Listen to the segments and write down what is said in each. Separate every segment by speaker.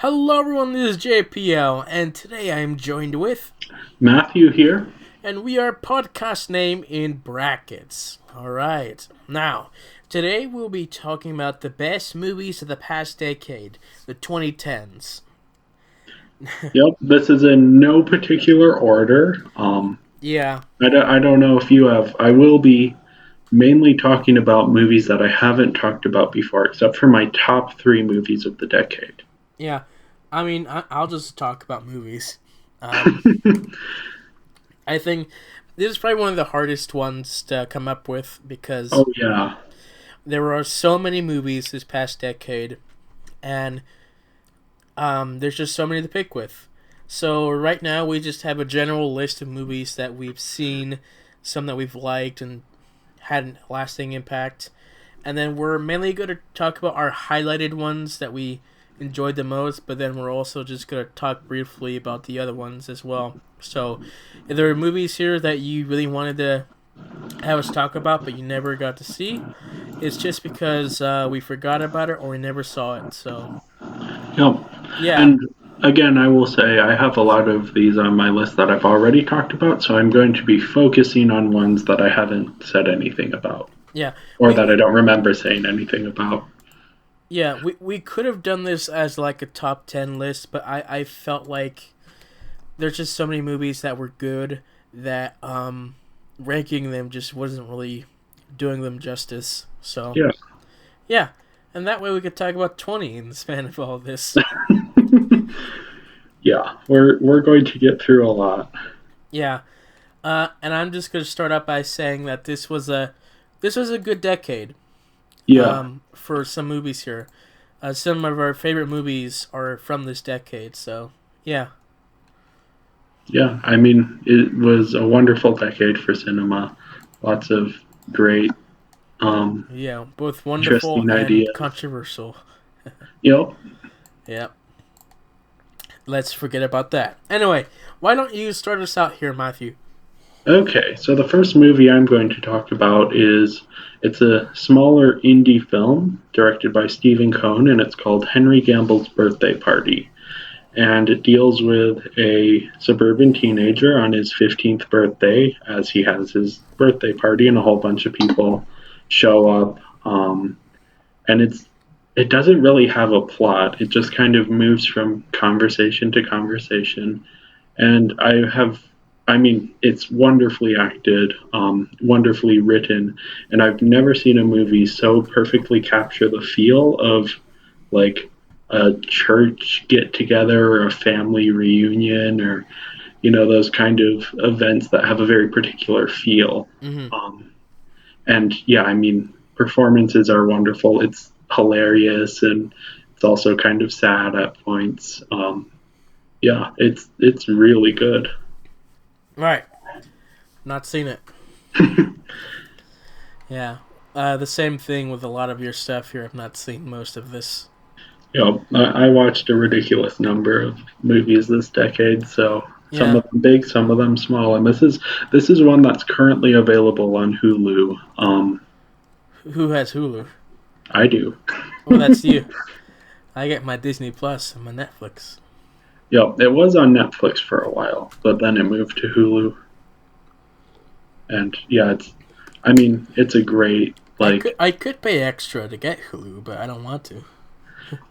Speaker 1: Hello everyone, this is JPL, and today I am joined with...
Speaker 2: Matthew here.
Speaker 1: And we are podcast name in brackets. Alright, now, today we'll be talking about the best movies of the past decade, the 2010s.
Speaker 2: Yep, this is in no particular order.
Speaker 1: Yeah.
Speaker 2: I don't know if you have. I will be mainly talking about movies that I haven't talked about before, except for my top three movies of the decade.
Speaker 1: Yeah, I mean, I'll just talk about movies. I think this is probably one of the hardest ones to come up with because
Speaker 2: Oh yeah,
Speaker 1: there are so many movies this past decade, and there's just so many to pick with. So right now we just have a general list of movies that we've seen, some that we've liked and had a lasting impact, and then we're mainly going to talk about our highlighted ones that we enjoyed the most, but then we're also just going to talk briefly about the other ones as well. So if there are movies here that you really wanted to have us talk about but you never got to see, it's just because we forgot about it or we never saw it. So
Speaker 2: yep.
Speaker 1: yeah.
Speaker 2: And again, I will say I have a lot of these on my list that I've already talked about, so I'm going to be focusing on ones that I haven't said anything about.
Speaker 1: Yeah.
Speaker 2: Or that I don't remember saying anything about.
Speaker 1: Yeah, we could have done this as like a top 10 list, but I felt like there's just so many movies that were good that ranking them just wasn't really doing them justice. So yeah, and that way we could talk about 20 in the span of all this.
Speaker 2: Yeah, we're going to get through a lot.
Speaker 1: Yeah, and I'm just gonna start out by saying that this was a good decade.
Speaker 2: Yeah.
Speaker 1: For some movies here. Some of our favorite movies are from this decade, so yeah.
Speaker 2: Yeah, I mean, it was a wonderful decade for cinema. Lots of great,
Speaker 1: Yeah, both wonderful
Speaker 2: interesting
Speaker 1: and
Speaker 2: ideas.
Speaker 1: controversial.
Speaker 2: Yep.
Speaker 1: Yeah. Let's forget about that. Anyway, why don't you start us out here, Matthew?
Speaker 2: Okay, so the first movie I'm going to talk about it's a smaller indie film directed by Stephen Cohn, and it's called Henry Gamble's Birthday Party. And it deals with a suburban teenager on his 15th birthday, as he has his birthday party, and a whole bunch of people show up. And it doesn't really have a plot. It just kind of moves from conversation to conversation. And I mean, it's wonderfully acted, wonderfully written, and I've never seen a movie so perfectly capture the feel of like a church get together or a family reunion or those kind of events that have a very particular feel.
Speaker 1: Mm-hmm.
Speaker 2: And yeah, I mean, performances are wonderful. It's hilarious and it's also kind of sad at points. Yeah, it's really good.
Speaker 1: Right. Not seen it. Yeah. The same thing with a lot of your stuff here. I've not seen most of this.
Speaker 2: I watched a ridiculous number of movies this decade, so some of them big, some of them small, and this is one that's currently available on Hulu.
Speaker 1: Who has Hulu?
Speaker 2: I do.
Speaker 1: Oh, that's you. I get my Disney Plus and my Netflix.
Speaker 2: Yep, it was on Netflix for a while, but then it moved to Hulu. And yeah, it's a great
Speaker 1: I could pay extra to get Hulu, but I don't want to.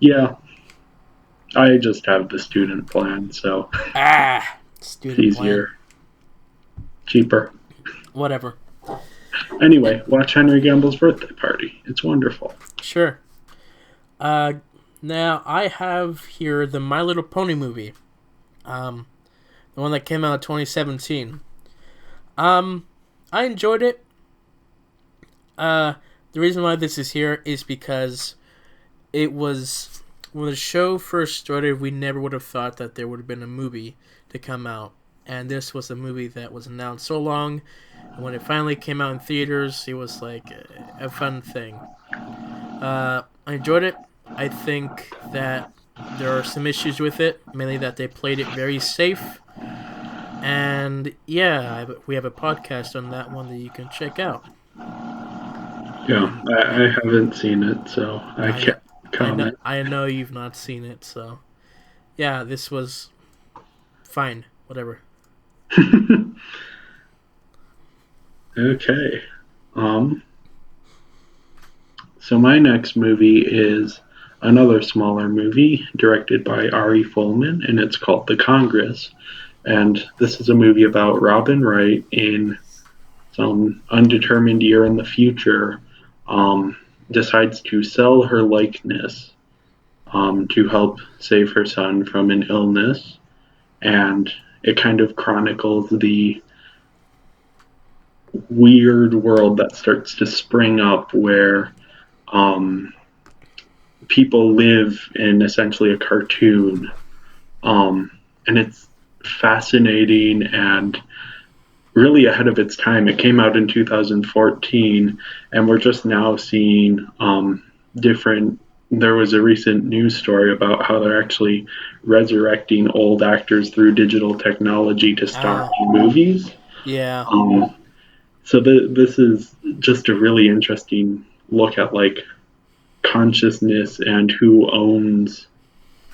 Speaker 2: Yeah. I just have the student plan, so
Speaker 1: student
Speaker 2: easier.
Speaker 1: Plan.
Speaker 2: Cheaper.
Speaker 1: Whatever.
Speaker 2: Anyway, watch Henry Gamble's Birthday Party. It's wonderful.
Speaker 1: Sure. Now, I have here the My Little Pony movie. The one that came out in 2017. I enjoyed it. The reason why this is here is because it was... When the show first started, we never would have thought that there would have been a movie to come out. And this was a movie that was announced so long. And when it finally came out in theaters, it was like a fun thing. I enjoyed it. I think that there are some issues with it, mainly that they played it very safe. And yeah, we have a podcast on that one that you can check out.
Speaker 2: Yeah, I haven't seen it, so I can't comment.
Speaker 1: I know you've not seen it, so Yeah, this was fine. Whatever.
Speaker 2: Okay. Um, so my next movie is another smaller movie directed by Ari Folman, and it's called The Congress. And this is a movie about Robin Wright in some undetermined year in the future, um, decides to sell her likeness to help save her son from an illness. And it kind of chronicles the weird world that starts to spring up where um, people live in essentially a cartoon. And it's fascinating and really ahead of its time. It came out in 2014, and we're just now seeing different. There was a recent news story about how they're actually resurrecting old actors through digital technology to star
Speaker 1: Ah,
Speaker 2: in movies.
Speaker 1: yeah,
Speaker 2: Um, this is just a really interesting look at like consciousness and who owns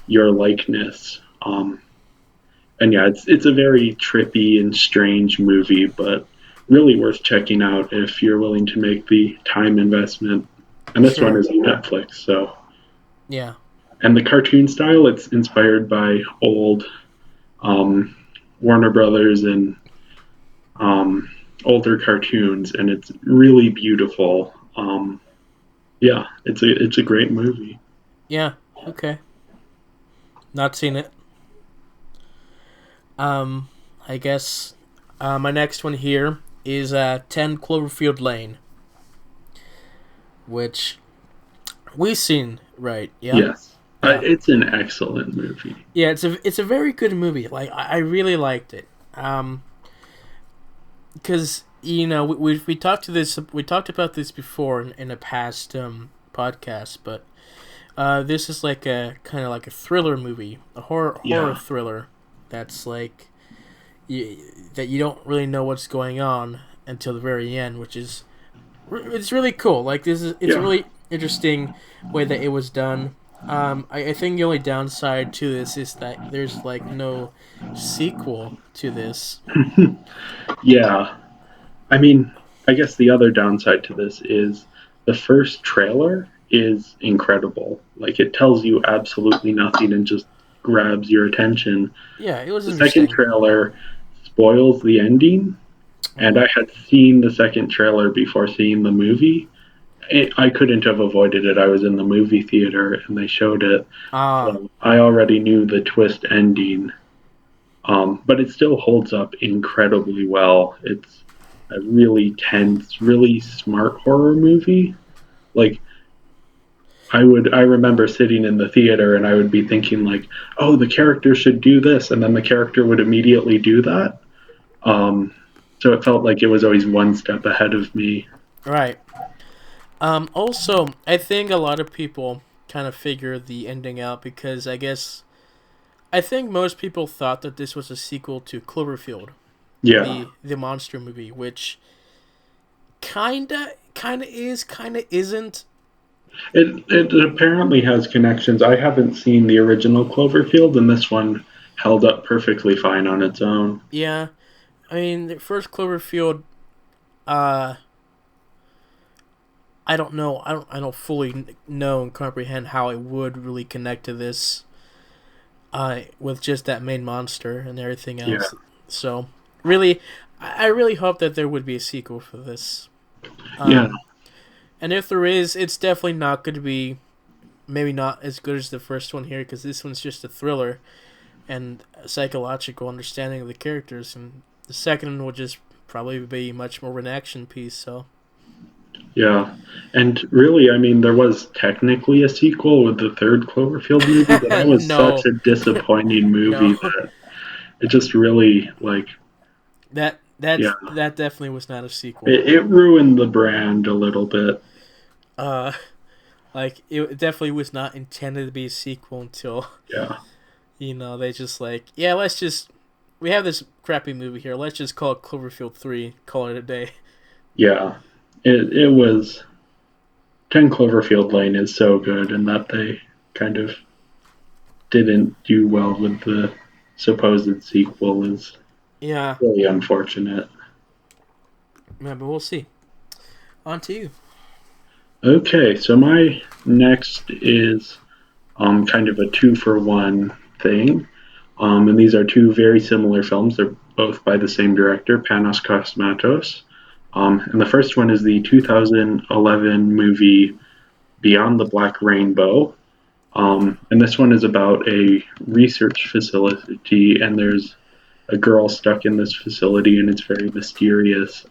Speaker 2: your likeness. And yeah, it's a very trippy and strange movie, but really worth checking out if you're willing to make the time investment. And this one
Speaker 1: sure.
Speaker 2: is on Netflix, so.
Speaker 1: Yeah,
Speaker 2: And the cartoon style, it's inspired by old um, Warner Brothers and um, older cartoons, and it's really beautiful. Yeah, it's a great movie.
Speaker 1: yeah. Okay. Not seen it. Um, I guess my next one here is 10 Cloverfield Lane, which we've seen, right? Yeah,
Speaker 2: Yes,
Speaker 1: yeah,
Speaker 2: it's an excellent movie.
Speaker 1: yeah. It's a very good movie. Like I really liked it. Because we talked about this before in a past podcast, but this is like a kind of like a thriller movie, a horror
Speaker 2: Yeah,
Speaker 1: thriller. That's like that you don't really know what's going on until the very end, which is it's really cool. Like it's a
Speaker 2: yeah.
Speaker 1: really interesting way that it was done. I think the only downside to this is that there's like no sequel to this.
Speaker 2: Yeah, I mean, I guess the other downside to this is the first trailer is incredible. Like it tells you absolutely nothing and just grabs your attention.
Speaker 1: Yeah, it was
Speaker 2: The second
Speaker 1: interesting.
Speaker 2: trailer spoils the ending, and
Speaker 1: Mm-hmm.
Speaker 2: I had seen the second trailer before seeing the movie. I couldn't have avoided it. I was in the movie theater and they showed it,
Speaker 1: Ah,
Speaker 2: so I already knew the twist ending. But it still holds up incredibly well. It's a really tense, really smart horror movie. Like I remember sitting in the theater and I would be thinking like, oh, the character should do this, and then the character would immediately do that. Um, so it felt like it was always one step ahead of me.
Speaker 1: right. Also, I think a lot of people kind of figure the ending out because I think most people thought that this was a sequel to Cloverfield,
Speaker 2: Yeah,
Speaker 1: the monster movie, which kinda is, kinda isn't.
Speaker 2: it apparently has connections. I haven't seen the original Cloverfield, and this one held up perfectly fine on its own.
Speaker 1: Yeah, I mean the first Cloverfield. Uh, I don't know. I don't fully know and comprehend how it would really connect to this. With just that main monster and everything
Speaker 2: Yeah,
Speaker 1: else. So, really, I really hope that there would be a sequel for this.
Speaker 2: yeah,
Speaker 1: Um, and if there is, it's definitely not going to be maybe not as good as the first one here because this one's just a thriller and a psychological understanding of the characters, and the second one will just probably be much more of an action piece. So,
Speaker 2: yeah. And really, I mean, there was technically a sequel with the third Cloverfield movie, but that was such
Speaker 1: no,
Speaker 2: a disappointing movie
Speaker 1: no,
Speaker 2: that it just really, like, yeah,
Speaker 1: that definitely was not a sequel.
Speaker 2: it ruined the brand a little bit.
Speaker 1: Uh, like it definitely was not intended to be a sequel until
Speaker 2: Yeah,
Speaker 1: they just like, yeah, we have this crappy movie here. Let's just call it Cloverfield 3, call it a day.
Speaker 2: yeah. It was 10 Cloverfield Lane is so good, and that they kind of didn't do well with the supposed sequel is
Speaker 1: Yeah.
Speaker 2: really unfortunate.
Speaker 1: Yeah, but we'll see. On to you.
Speaker 2: Okay, so my next is kind of a two for one thing. And these are two very similar films. They're both by the same director, Panos Cosmatos. And the first one is the 2011 movie Beyond the Black Rainbow. And this one is about a research facility, and there's a girl stuck in this facility, and it's very mysterious.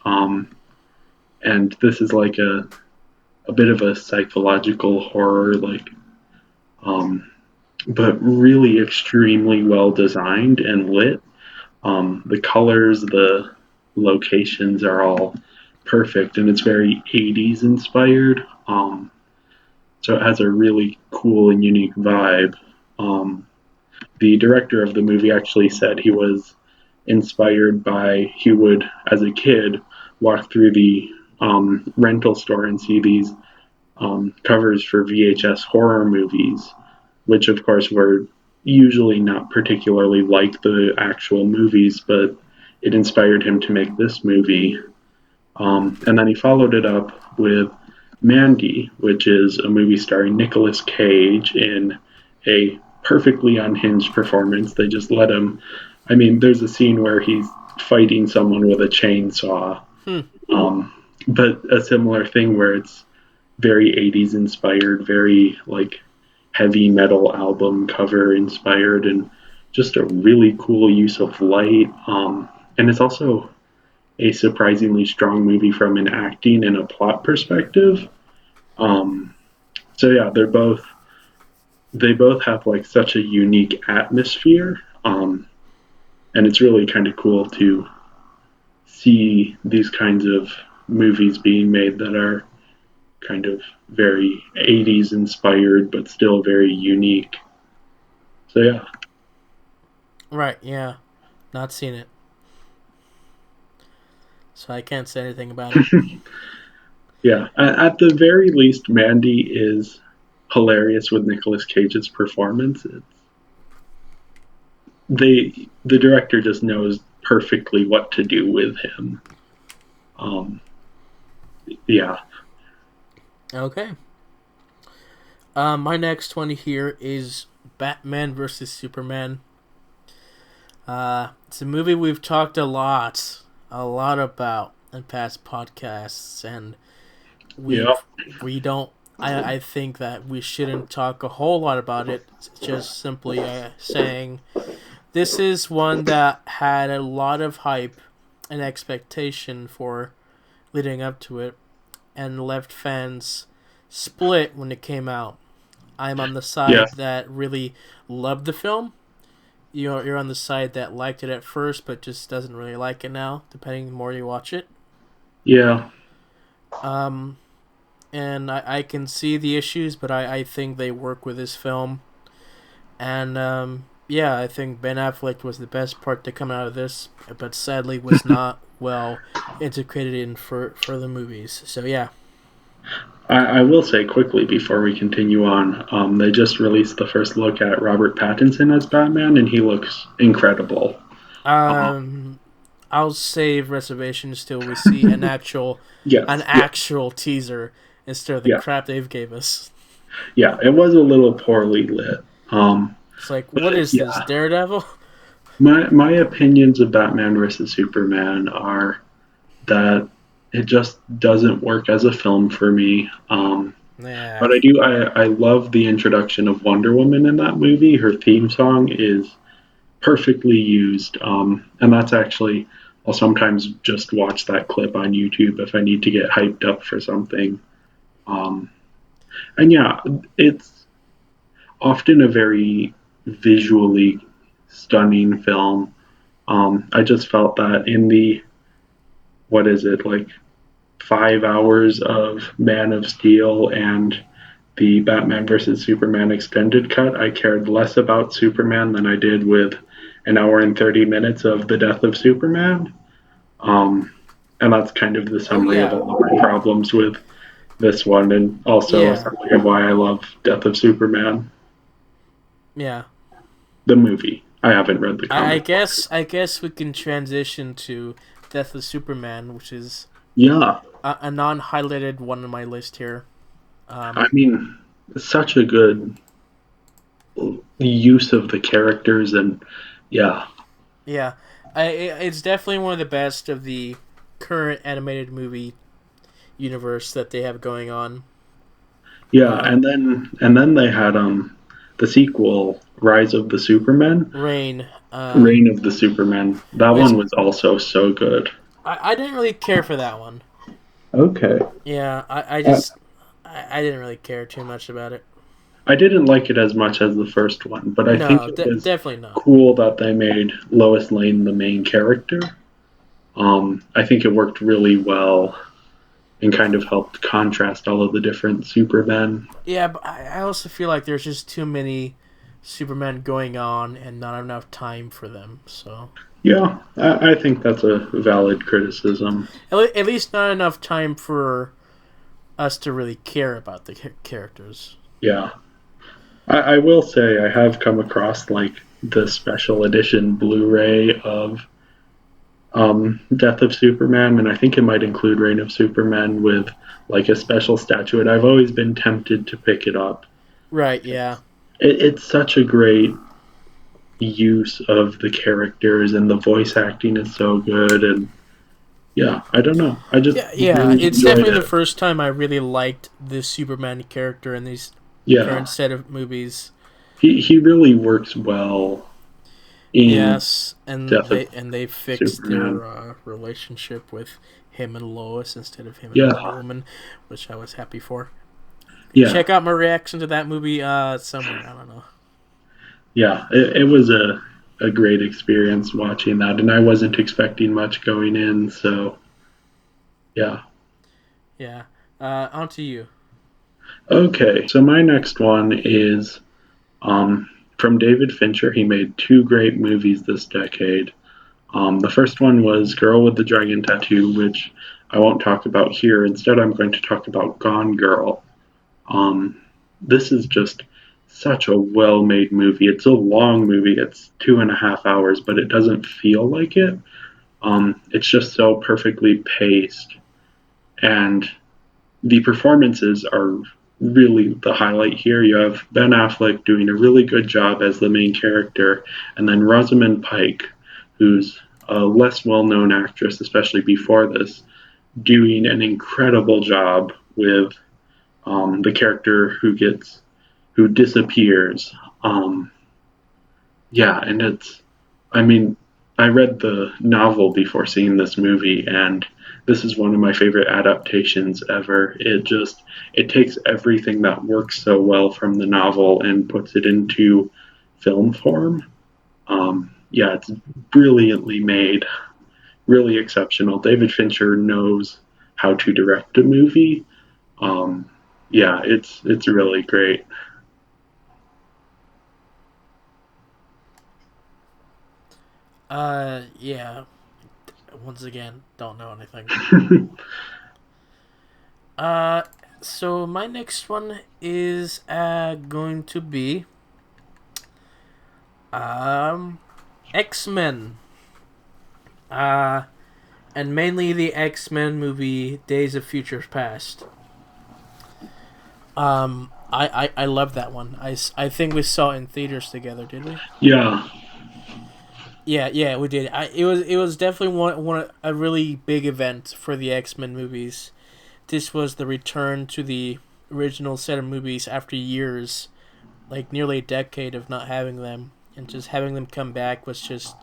Speaker 2: And this is like a bit of a psychological horror, um, but really extremely well designed and lit. The colors, the locations are all perfect, and it's very 80s inspired. So it has a really cool and unique vibe. Um, the director of the movie actually said he was inspired by, he would, as a kid, walk through the rental store and see these covers for VHS horror movies, which of course were usually not particularly like the actual movies, but it inspired him to make this movie. And then he followed it up with Mandy, which is a movie starring Nicolas Cage in a perfectly unhinged performance. They just let him. I mean, there's a scene where he's fighting someone with a chainsaw,
Speaker 1: Hmm.
Speaker 2: um, but a similar thing where it's very 80s inspired, very like heavy metal album cover inspired, and just a really cool use of light. And it's also a surprisingly strong movie from an acting and a plot perspective. Um, so yeah, they both have like such a unique atmosphere, and it's really kind of cool to see these kinds of movies being made that are kind of very 80s inspired, but still very unique. So yeah.
Speaker 1: Right, yeah. Not seen it. So I can't say anything about it.
Speaker 2: Yeah, at the very least, Mandy is hilarious with Nicolas Cage's performance. The director just knows perfectly what to do with him. Um, yeah,
Speaker 1: Okay. My next one here is Batman versus Superman. It's a movie we've talked a lot about in past podcasts, and we
Speaker 2: yeah,
Speaker 1: we don't. I think that we shouldn't talk a whole lot about it. Just simply saying this is one that had a lot of hype and expectation for leading up to it, and left fans split when it came out. I'm on the
Speaker 2: yeah,
Speaker 1: side that really loved the film. You're on the side that liked it at first, but just doesn't really like it now, depending the more you watch it.
Speaker 2: yeah,
Speaker 1: Um, and I can see the issues, but I think they work with this film. And yeah, I think Ben Affleck was the best part to come out of this, but sadly was not well integrated in for the movies. So yeah.
Speaker 2: I will say quickly before we continue on, they just released the first look at Robert Pattinson as Batman, and he looks incredible. Um,
Speaker 1: Um, I'll save reservations till we see an
Speaker 2: yes, yeah,
Speaker 1: actual teaser instead of the
Speaker 2: yeah,
Speaker 1: crap they've gave us.
Speaker 2: yeah. It was a little poorly lit.
Speaker 1: It's like,
Speaker 2: But
Speaker 1: what is this,
Speaker 2: yeah,
Speaker 1: Daredevil?
Speaker 2: my opinions of Batman versus Superman are that it just doesn't work as a film for me.
Speaker 1: Yeah.
Speaker 2: But I love the introduction of Wonder Woman in that movie. Her theme song is perfectly used, and that's actually, I'll sometimes just watch that clip on YouTube if I need to get hyped up for something. Um, and yeah, it's often a very visually stunning film. I just felt that in the, what is it, like 5 hours of Man of Steel and the Batman vs. Superman extended cut, I cared less about Superman than I did with an hour and 30 minutes of The Death of Superman. Um, and that's kind of the
Speaker 1: Oh
Speaker 2: summary of
Speaker 1: yeah.
Speaker 2: all of my problems with this one, and also a
Speaker 1: Yeah.
Speaker 2: summary of why I love Death of Superman.
Speaker 1: Yeah.
Speaker 2: The movie. I haven't read the
Speaker 1: I
Speaker 2: comic.
Speaker 1: guess we can transition to Death of Superman, which is
Speaker 2: Yeah,
Speaker 1: a non-highlighted one on my list here.
Speaker 2: I mean, such a good use of the characters, and yeah,
Speaker 1: Yeah, it's definitely one of the best of the current animated movie universe that they have going on.
Speaker 2: yeah,
Speaker 1: Um,
Speaker 2: and then they had the sequel, Rise of the Supermen,
Speaker 1: Rain,
Speaker 2: Reign of the Supermen. That
Speaker 1: which
Speaker 2: one was also so good.
Speaker 1: I didn't really care for that one.
Speaker 2: Okay.
Speaker 1: Yeah,
Speaker 2: Uh,
Speaker 1: I didn't really care too much about it.
Speaker 2: I didn't like it as much as the first one, but I think
Speaker 1: No,
Speaker 2: it was
Speaker 1: definitely not.
Speaker 2: cool that they made Lois Lane the main character. I think it worked really well and kind of helped contrast all of the different Supermen.
Speaker 1: Yeah, but I also feel like there's just too many Superman going on and not enough time for them. So
Speaker 2: Yeah, I think that's a valid criticism.
Speaker 1: at least not enough time for us to really care about the characters.
Speaker 2: Yeah, I will say I have come across like the special edition Blu-ray of Death of Superman, and I think it might include Reign of Superman with like a special statuette. I've always been tempted to pick it up.
Speaker 1: Right? Yeah.
Speaker 2: It's such a great use of the characters, and the voice acting is so good. And yeah, I don't know. I just
Speaker 1: Yeah.
Speaker 2: really
Speaker 1: It's
Speaker 2: enjoyed
Speaker 1: definitely the
Speaker 2: it.
Speaker 1: first time I really liked the Superman character in these
Speaker 2: Yeah,
Speaker 1: current set of movies.
Speaker 2: he really works well in
Speaker 1: Yes,
Speaker 2: Death of
Speaker 1: and they fixed
Speaker 2: Superman.
Speaker 1: their relationship with him and Lois instead of him and Wonder
Speaker 2: Yeah,
Speaker 1: Woman, which I was happy for.
Speaker 2: yeah,
Speaker 1: Check out my reaction to that movie somewhere. I don't know.
Speaker 2: yeah. It was a great experience watching that, and I wasn't expecting much going in. So yeah.
Speaker 1: Yeah. On to you.
Speaker 2: Okay, so my next one is from David Fincher. He made two great movies this decade. The first one was Girl with the Dragon Tattoo, which I won't talk about here. Instead, I'm going to talk about Gone Girl. Um, this is just such a well made movie. It's a long movie, it's 2.5 hours, but it doesn't feel like it. It's just so perfectly paced, and the performances are really the highlight here. You have Ben Affleck doing a really good job as the main character, and then Rosamund Pike, who's a less well known actress, especially before this, doing an incredible job with the character who disappears. Yeah, and I mean, I read the novel before seeing this movie, and this is one of my favorite adaptations ever. It takes everything that works so well from the novel and puts it into film form. Yeah, it's brilliantly made, really exceptional. David Fincher knows how to direct a movie. Um, yeah, it's really great.
Speaker 1: Yeah. Once again, don't know anything. Uh, so my next one is going to be um X-Men. Uh, and mainly the X-Men movie Days of Futures Past. I love that one. I think we saw it in theaters together, did we?
Speaker 2: Yeah,
Speaker 1: Yeah, we did. It was definitely one a really big event for the X-Men movies. This was the return to the original set of movies after years, like nearly a decade of not having them, and just having them come back was just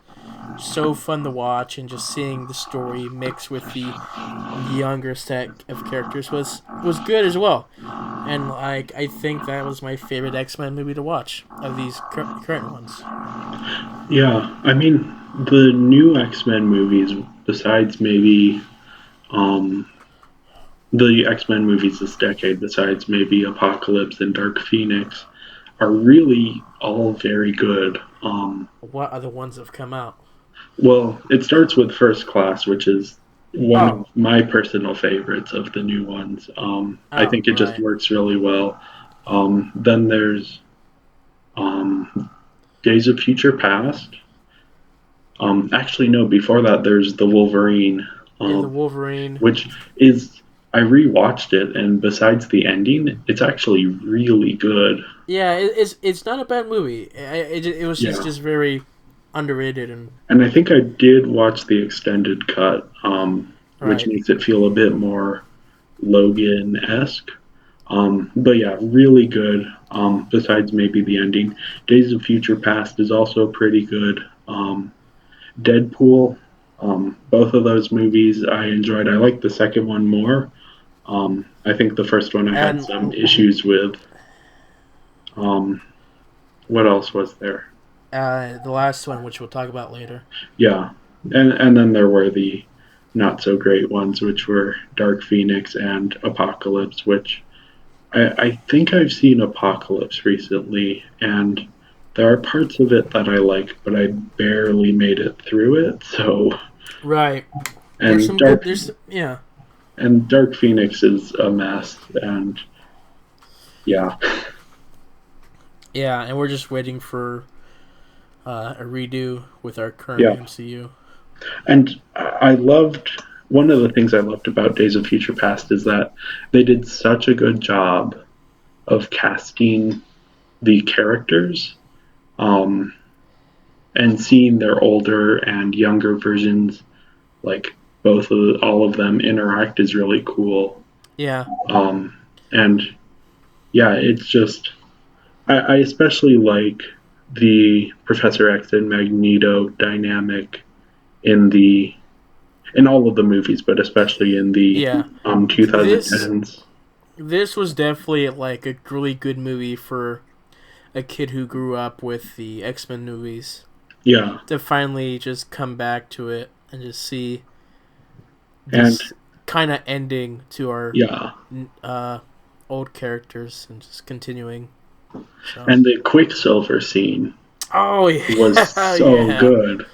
Speaker 1: so fun to watch, and just seeing the story mix with the younger set of characters was good as well. And like I think that was my favorite X-Men movie to watch of these current ones.
Speaker 2: yeah. I mean, the new X-Men movies, besides maybe um, the X-Men movies this decade, besides maybe Apocalypse and Dark Phoenix, are really all very good.
Speaker 1: What other ones have come out?
Speaker 2: Well, it starts with First Class, which is one
Speaker 1: Oh,
Speaker 2: of my personal favorites of the new ones. I
Speaker 1: oh,
Speaker 2: think it just
Speaker 1: right.
Speaker 2: works really well. Then there's um, Days of Future Past. Actually, no. Before that, there's the Wolverine,
Speaker 1: Yeah, the Wolverine.
Speaker 2: which is I rewatched it, and besides the ending, it's actually really good.
Speaker 1: Yeah, it's not a bad movie. It was
Speaker 2: Yeah,
Speaker 1: just very underrated and
Speaker 2: and I think I did watch the extended cut, which
Speaker 1: right.
Speaker 2: makes it feel a bit more Logan-esque. But yeah, really good. Besides maybe the ending, Days of Future Past is also pretty good. Deadpool, both of those movies I enjoyed. I like the second one more. I think the first one I had
Speaker 1: And
Speaker 2: some issues with. Um, what else was there?
Speaker 1: the last one, which we'll talk about later.
Speaker 2: Yeah, and then there were the not so great ones, which were Dark Phoenix and Apocalypse, which I think I've seen Apocalypse recently, and there are parts of it that I like, but I barely made it through it. So,
Speaker 1: Right. There's
Speaker 2: and
Speaker 1: some good.
Speaker 2: Dark
Speaker 1: Yeah.
Speaker 2: and Dark Phoenix is a mess, and yeah,
Speaker 1: Yeah, and we're just waiting for a redo with our current
Speaker 2: yeah.
Speaker 1: MCU.
Speaker 2: And I loved one of the things I loved about Days of Future Past is that they did such a good job of casting the characters, um, and seeing their older and younger versions, like all of them interact is really cool.
Speaker 1: Yeah.
Speaker 2: Um, and yeah, it's just I especially like the Professor X and Magneto dynamic in the in all of the movies, but especially in the
Speaker 1: Yeah. This
Speaker 2: 2010's.
Speaker 1: this was definitely like a really good movie for a kid who grew up with the X-Men movies
Speaker 2: Yeah,
Speaker 1: to finally just come back to it and just see
Speaker 2: and
Speaker 1: this kind of ending to our
Speaker 2: yeah,
Speaker 1: uh, old characters and just continuing. So.
Speaker 2: and the Quicksilver scene
Speaker 1: Oh
Speaker 2: was
Speaker 1: yeah,
Speaker 2: so
Speaker 1: yeah,
Speaker 2: good.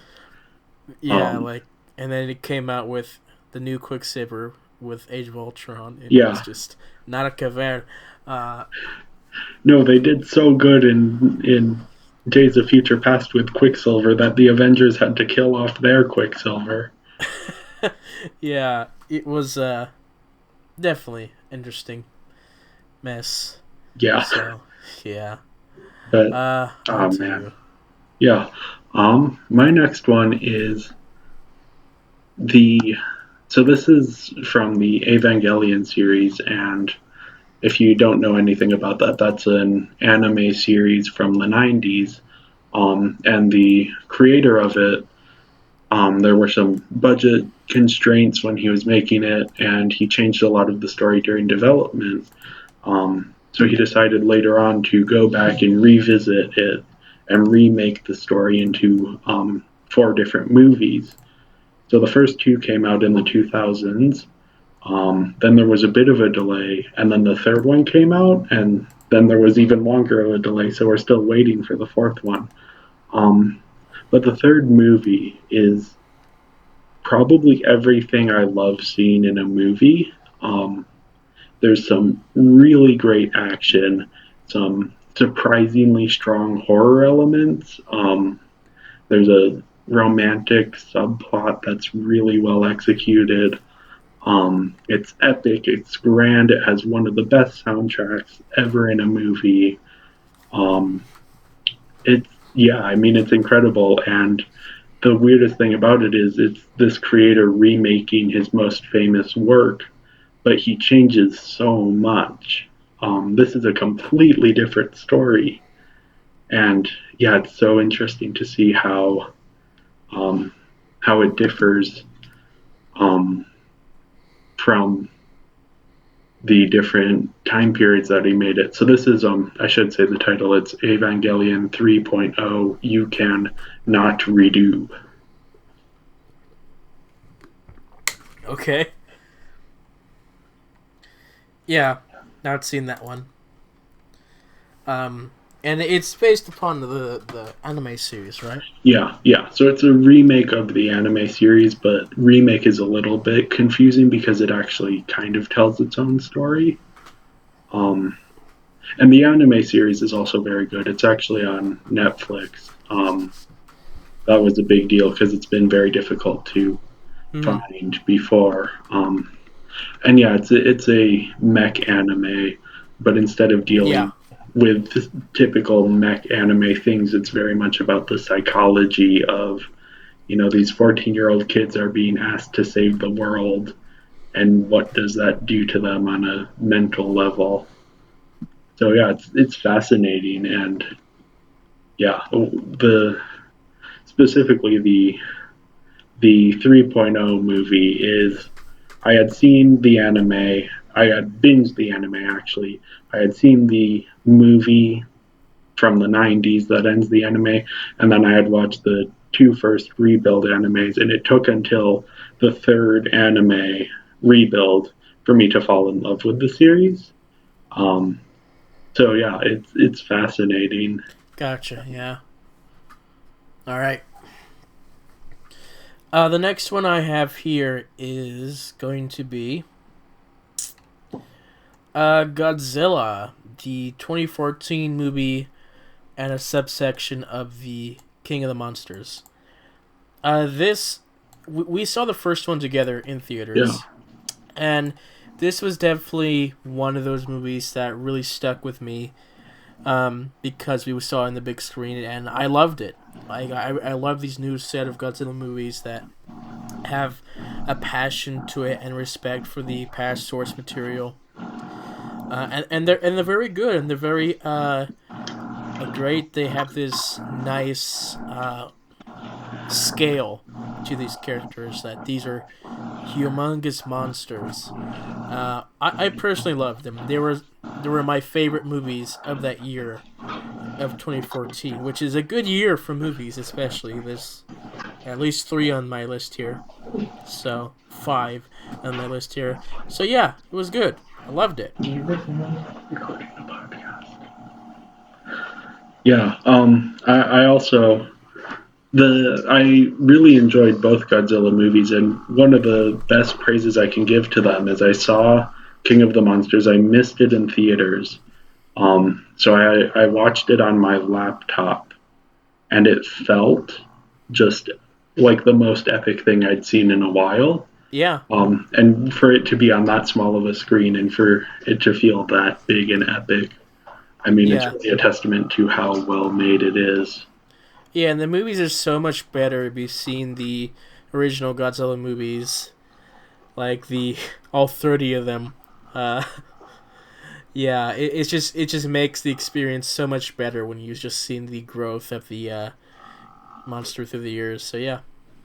Speaker 1: yeah.
Speaker 2: Um,
Speaker 1: Like, and then it came out with the new Quicksilver with Age of Ultron. It was
Speaker 2: yeah,
Speaker 1: just not a cavern. Uh,
Speaker 2: no, they did so good in Days of Future Past with Quicksilver that the Avengers had to kill off their Quicksilver.
Speaker 1: yeah, it was definitely interesting mess.
Speaker 2: Yeah,
Speaker 1: So yeah.
Speaker 2: but
Speaker 1: On
Speaker 2: oh
Speaker 1: to
Speaker 2: man,
Speaker 1: you.
Speaker 2: yeah. My next one is the so this is from the Evangelion series, and if you don't know anything about that, that's an anime series from the 90s. And the creator of it, there were some budget constraints when he was making it, and he changed a lot of the story during development. So he decided later on to go back and revisit it and remake the story into four different movies. So the first two came out in the 2000s. Then there was a bit of a delay, and then the third one came out, and then there was even longer of a delay. So we're still waiting for the fourth one. Um, but the third movie is probably everything I love seeing in a movie. There's some really great action, some surprisingly strong horror elements. There's a romantic subplot that's really well executed. It's epic, it's grand, it has one of the best soundtracks ever in a movie. Um, it's yeah, I mean it's incredible, and the weirdest thing about it is it's this creator remaking his most famous work, but he changes so much. This is a completely different story, and yeah, it's so interesting to see um, how it differs um, from the different time periods that he made it. So this is I should say the title, it's Evangelion 3.0 You Can Not Redo.
Speaker 1: Okay. Yeah, not seen that one. Um, and it's based upon the anime series, right?
Speaker 2: Yeah, yeah. So it's a remake of the anime series, but remake is a little bit confusing because it actually kind of tells its own story. Um And the anime series is also very good. It's actually on Netflix. That was a big deal because it's been very difficult to
Speaker 1: Hmm.
Speaker 2: find before. And yeah, it's a mech anime, but instead of
Speaker 1: Yeah.
Speaker 2: dealing with typical mech anime things, it's very much about the psychology of, these 14-year-old kids are being asked to save the world, and what does that do to them on a mental level. So yeah, it's fascinating, and yeah, the specifically the 3.0 movie is, I had seen the anime. I had binged the anime actually. I had seen the movie from the 90s that ends the anime, and then I had watched the two first rebuild animes, and it took until the third anime rebuild for me to fall in love with the series. Um, so yeah, it's fascinating.
Speaker 1: Gotcha. Yeah. All right. The next one I have here is going to be Godzilla, the 2014 movie, and a subsection of the King of the Monsters. This we saw the first one together in
Speaker 2: Yeah,
Speaker 1: theaters, and this was definitely one of those movies that really stuck with me, because we saw it in the big screen, and I loved it. Like I love these new set of Godzilla movies that have a passion to it and respect for the past source material. And they're very good, and they're very great. They have this nice scale to these characters, that these are humongous monsters. I personally loved them. They were my favorite movies of that year of 2014, which is a good year for movies, especially. There's at least three on my list here, so five on my list here. So yeah, it was good. I loved it.
Speaker 2: recording the podcast. Yeah, I also I really enjoyed both Godzilla movies, and one of the best praises I can give to them is I saw King of the Monsters. I missed it in theaters, so I watched it on my laptop, and it felt just like the most epic thing I'd seen in a while.
Speaker 1: Yeah,
Speaker 2: And for it to be on that small of a screen and for it to feel that big and epic, I mean, it's
Speaker 1: yeah,
Speaker 2: really a testament to how well made it is.
Speaker 1: yeah. And the movies are so much better if you've seen the original Godzilla movies, like the all 30 of them. Uh, yeah, it just makes the experience so much better when you've just seen the growth of the monster through the years. So yeah.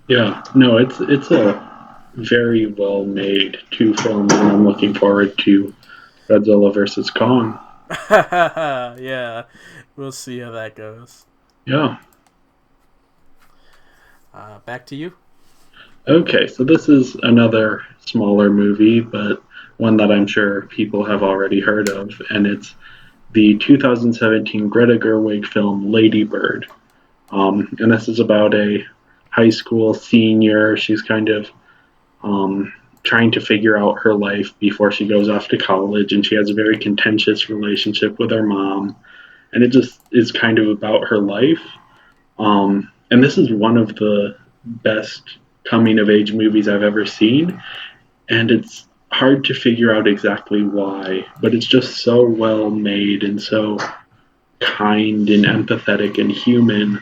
Speaker 2: Yeah, no, it's a very well made two films, and I'm looking forward to Godzilla versus Kong.
Speaker 1: Yeah, we'll see how that goes.
Speaker 2: Yeah.
Speaker 1: Back to you.
Speaker 2: Okay, so this is another smaller movie, but one that I'm sure people have already heard of, and it's the 2017 Greta Gerwig film Lady Bird. And this is about a high school senior. She's kind of um, trying to figure out her life before she goes off to college, and she has a very contentious relationship with her mom. And it just is kind of about her life. And this is one of the best coming of age movies I've ever seen. And it's hard to figure out exactly why, but it's just so well made and so kind and empathetic and human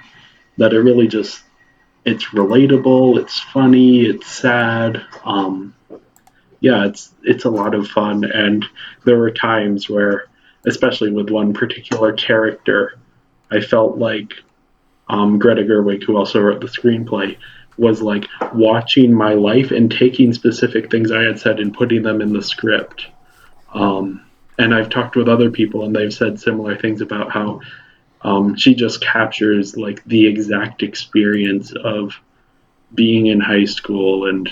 Speaker 2: that it really just, it's relatable, it's funny, it's sad. Yeah, it's a lot of fun, and there were times where, especially with one particular character, I felt like Greta Gerwig, who also wrote the screenplay, was like watching my life and taking specific things I had said and putting them in the script. And I've talked with other people, and they've said similar things about how she just captures like the exact experience of being in high school and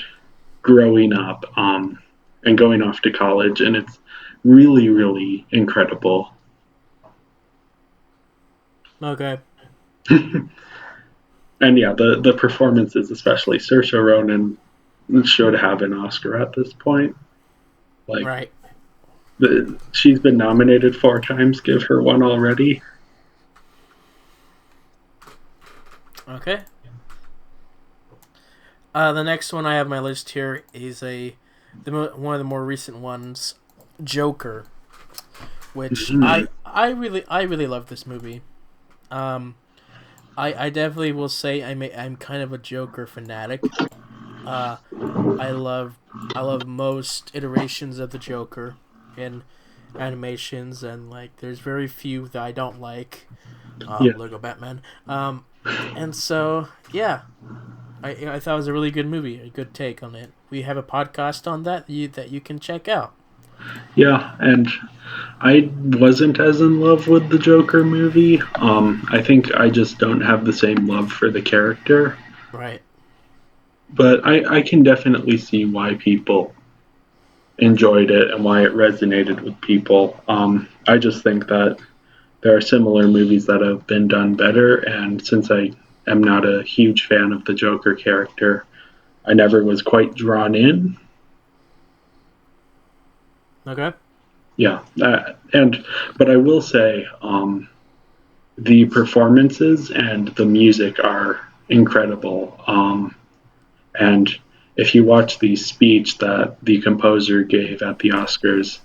Speaker 2: growing up, and going off to college, and it's really, really incredible.
Speaker 1: Okay.
Speaker 2: And yeah, the performances, especially Saoirse Ronan, should have an Oscar at this point. Like,
Speaker 1: Right.
Speaker 2: She's been nominated 4 times. Give her one already.
Speaker 1: Okay. The next one I have on my list here is one of the more recent ones, Joker, which I really love this movie. I definitely will say I'm kind of a Joker fanatic. I love most iterations of the Joker in animations, and like there's very few that I don't like.
Speaker 2: Yeah.
Speaker 1: Lego Batman. And so yeah, I thought it was a really good movie, a good take on it. We have a podcast on that you can check out.
Speaker 2: Yeah, and I wasn't as in love with the Joker movie. I think I just don't have the same love for the character.
Speaker 1: Right.
Speaker 2: But I can definitely see why people enjoyed it and why it resonated with people. I just think that there are similar movies that have been done better, and since I am not a huge fan of the Joker character, I never was quite drawn in.
Speaker 1: Okay.
Speaker 2: Yeah, but I will say the performances and the music are incredible. And if you watch the speech that the composer gave at the Oscars,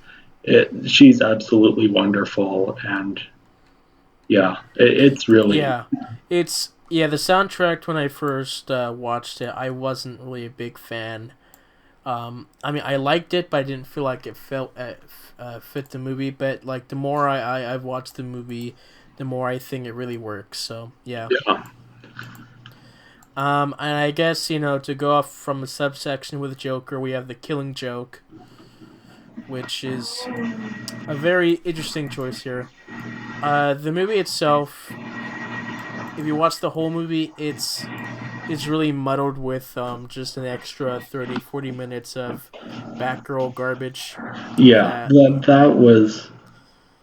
Speaker 2: she's absolutely wonderful, and yeah, it's really
Speaker 1: Yeah, the soundtrack when I first watched it, I wasn't really a big fan. I mean, I liked it, but I didn't feel like it fit the movie. But like the more I've watched the movie, the more I think it really works. So yeah.
Speaker 2: yeah,
Speaker 1: And I guess to go off from a subsection with Joker, we have the Killing Joke, which is a very interesting choice here. The movie itself, if you watch the whole movie, it's really muddled with just an extra 30-40 minutes of Batgirl garbage.
Speaker 2: yeah. That was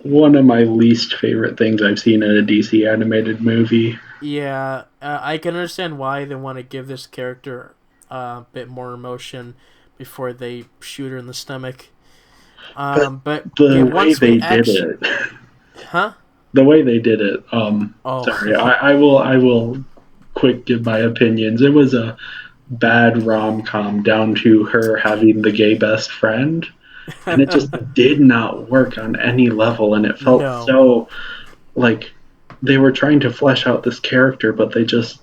Speaker 2: one of my least favorite things I've seen in a DC animated movie.
Speaker 1: Yeah, I can understand why they want to give this character a bit more emotion before they shoot her in the stomach. But
Speaker 2: The way
Speaker 1: once we
Speaker 2: they did
Speaker 1: actually,
Speaker 2: it,
Speaker 1: huh?
Speaker 2: the way they did it.
Speaker 1: Oh,
Speaker 2: Sorry, I will quick give my opinions. It was a bad rom com down to her having the gay best friend, and it just did not work on any level. And it felt
Speaker 1: no.
Speaker 2: so like they were trying to flesh out this character, but they just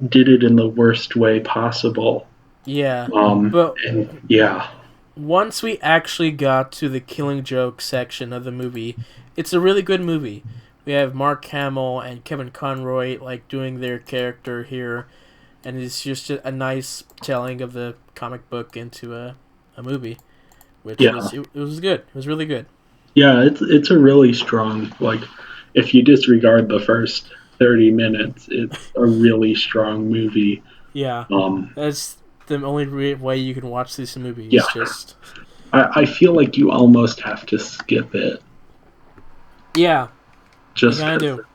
Speaker 2: did it in the worst way possible.
Speaker 1: Yeah, but
Speaker 2: And yeah,
Speaker 1: once we actually got to the Killing Joke section of the movie, it's a really good movie. We have Mark Hamill and Kevin Conroy like doing their character here, and it's just a nice telling of the comic book into a movie, which
Speaker 2: yeah,
Speaker 1: was good. It was really good.
Speaker 2: yeah. It's a really strong like. If you disregard the first 30 minutes, it's a really strong movie.
Speaker 1: Yeah,
Speaker 2: Um,
Speaker 1: that's the only way you can watch this movie.
Speaker 2: yeah,
Speaker 1: Is just
Speaker 2: I feel like you almost have to skip it
Speaker 1: yeah, you
Speaker 2: just
Speaker 1: kind of
Speaker 2: 'cause.
Speaker 1: do.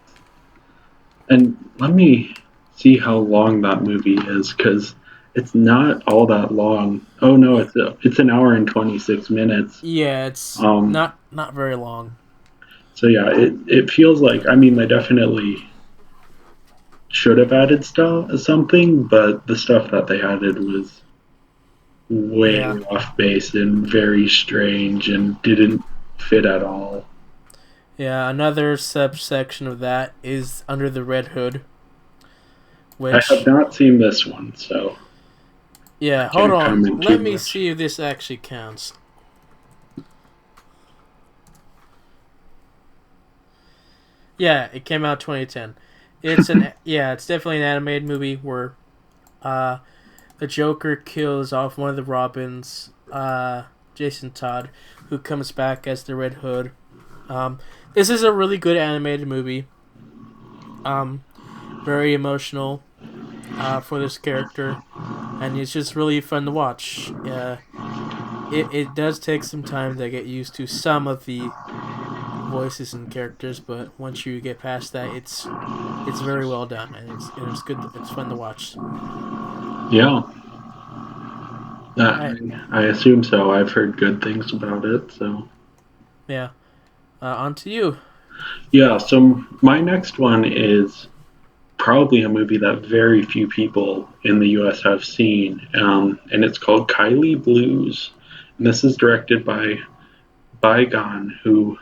Speaker 2: And let me see how long that movie is because it's not all that long. Oh no, it's an hour and 26 minutes.
Speaker 1: Yeah, it's
Speaker 2: Um,
Speaker 1: not very long.
Speaker 2: so yeah, it feels like I mean they definitely should have added something, but the stuff that they added was way
Speaker 1: Yeah.
Speaker 2: off base and very strange and didn't fit at all.
Speaker 1: Yeah, another subsection of that is Under the Red Hood,
Speaker 2: I have
Speaker 1: which
Speaker 2: not seen this one, so I
Speaker 1: yeah, hold
Speaker 2: can't
Speaker 1: on.
Speaker 2: comment too
Speaker 1: Let me
Speaker 2: much.
Speaker 1: see if this actually counts. Yeah, it came out 2010. It's it's definitely an animated movie where the Joker kills off one of the Robins, Jason Todd, who comes back as the Red Hood. This is a really good animated movie. Very emotional for this character, and it's just really fun to watch. It does take some time to get used to some of the voices and characters, but once you get past that, it's very well done, and it's good. It's fun to watch.
Speaker 2: Yeah.
Speaker 1: All right.
Speaker 2: I assume so. I've heard good things about it. So
Speaker 1: Yeah. On to you.
Speaker 2: yeah. So my next one is probably a movie that very few people in the U.S. have seen, and it's called Kylie Blues. And this is directed by Bygone, who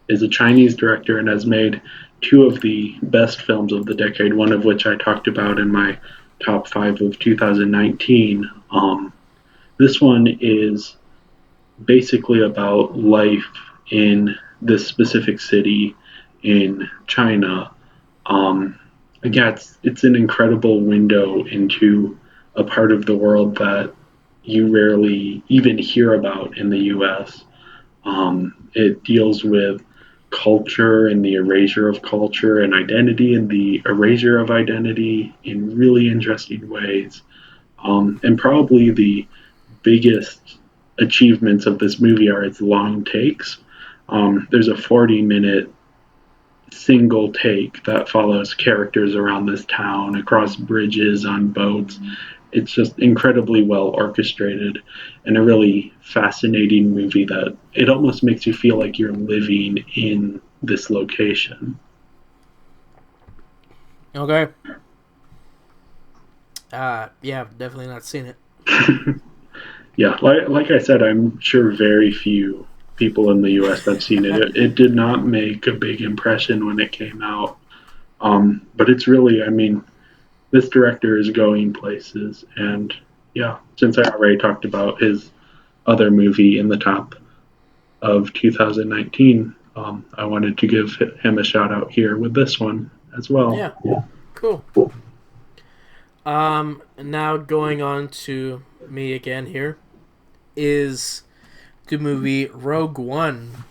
Speaker 2: is a Chinese director and has made two of the best films of the decade, one of which I talked about in my top five of 2019. This one is basically about life in this specific city in China. Um, yeah, it's an incredible window into a part of the world that you rarely even hear about in the U.S. It deals with culture and the erasure of culture and identity and the erasure of identity in really interesting ways. And probably the biggest achievements of this movie are its long takes. There's a 40-minute single take that follows characters around this town, across bridges, on boats. It's just incredibly well orchestrated and a really fascinating movie that it almost makes you feel like you're living in this location.
Speaker 1: Okay. Yeah, I've definitely not seen it.
Speaker 2: Yeah, like I said, I'm sure very few people in the US have seen it. It did not make a big impression when it came out. But it's really, I mean, this director is going places. And yeah, since I already talked about his other movie in the top of 2019, I wanted to give him a shout out here with this one as well.
Speaker 1: Yeah. Cool. Now going on to me again here is the movie Rogue One,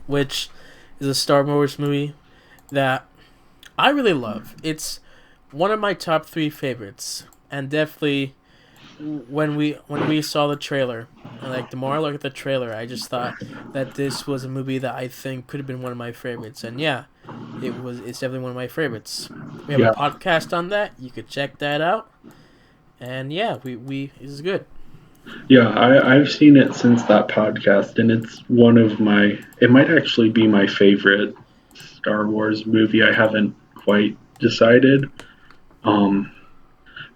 Speaker 1: which is a Star Wars movie that I really love. It's one of my top three favorites, and definitely when we saw the trailer, like the more I look at the trailer, I just thought that this was a movie that I think could have been one of my favorites, and yeah, it was. It's definitely one of my favorites. We have a
Speaker 2: Yeah,
Speaker 1: podcast on that. You could check that out, and yeah, we this is good.
Speaker 2: yeah, I've seen it since that podcast, and it's one of my, it might actually be my favorite Star Wars movie. I haven't quite decided. Um,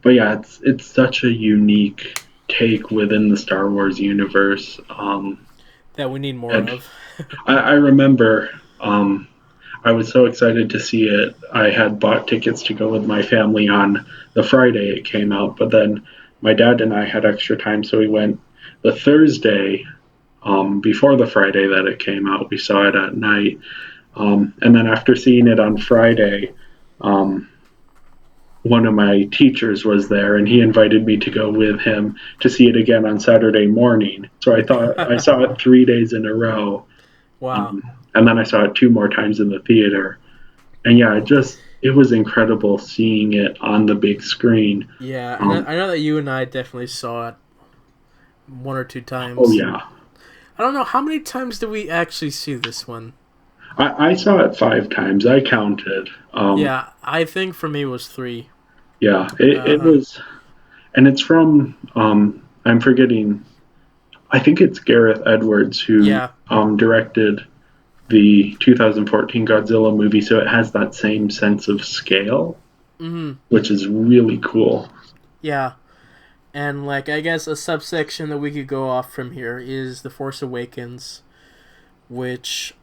Speaker 2: but yeah, it's such a unique take within the Star Wars universe.
Speaker 1: That we need more
Speaker 2: And
Speaker 1: of.
Speaker 2: I remember I was so excited to see it. I had bought tickets to go with my family on the Friday it came out, but then my dad and I had extra time, so we went the Thursday before the Friday that it came out. We saw it at night. And then after seeing it on Friday, um, one of my teachers was there and he invited me to go with him to see it again on Saturday morning. So I thought I saw it 3 days in a row.
Speaker 1: Wow.
Speaker 2: Um, and then I saw it two more times in the theater. And yeah, it was incredible seeing it on the big screen.
Speaker 1: Yeah,
Speaker 2: Um,
Speaker 1: I know that you and I definitely saw it one or two
Speaker 2: oh
Speaker 1: times.
Speaker 2: yeah,
Speaker 1: I don't know how many times did we actually see this one.
Speaker 2: I saw it 5 times. I counted.
Speaker 1: Yeah, I think for me it was three.
Speaker 2: Yeah, it
Speaker 1: Uh,
Speaker 2: was, and it's from I'm forgetting. I think it's Gareth Edwards who
Speaker 1: yeah.
Speaker 2: directed the 2014 Godzilla movie, so it has that same sense of scale,
Speaker 1: Mm-hmm.
Speaker 2: which is really cool.
Speaker 1: Yeah. And like I guess a subsection that we could go off from here is The Force Awakens, which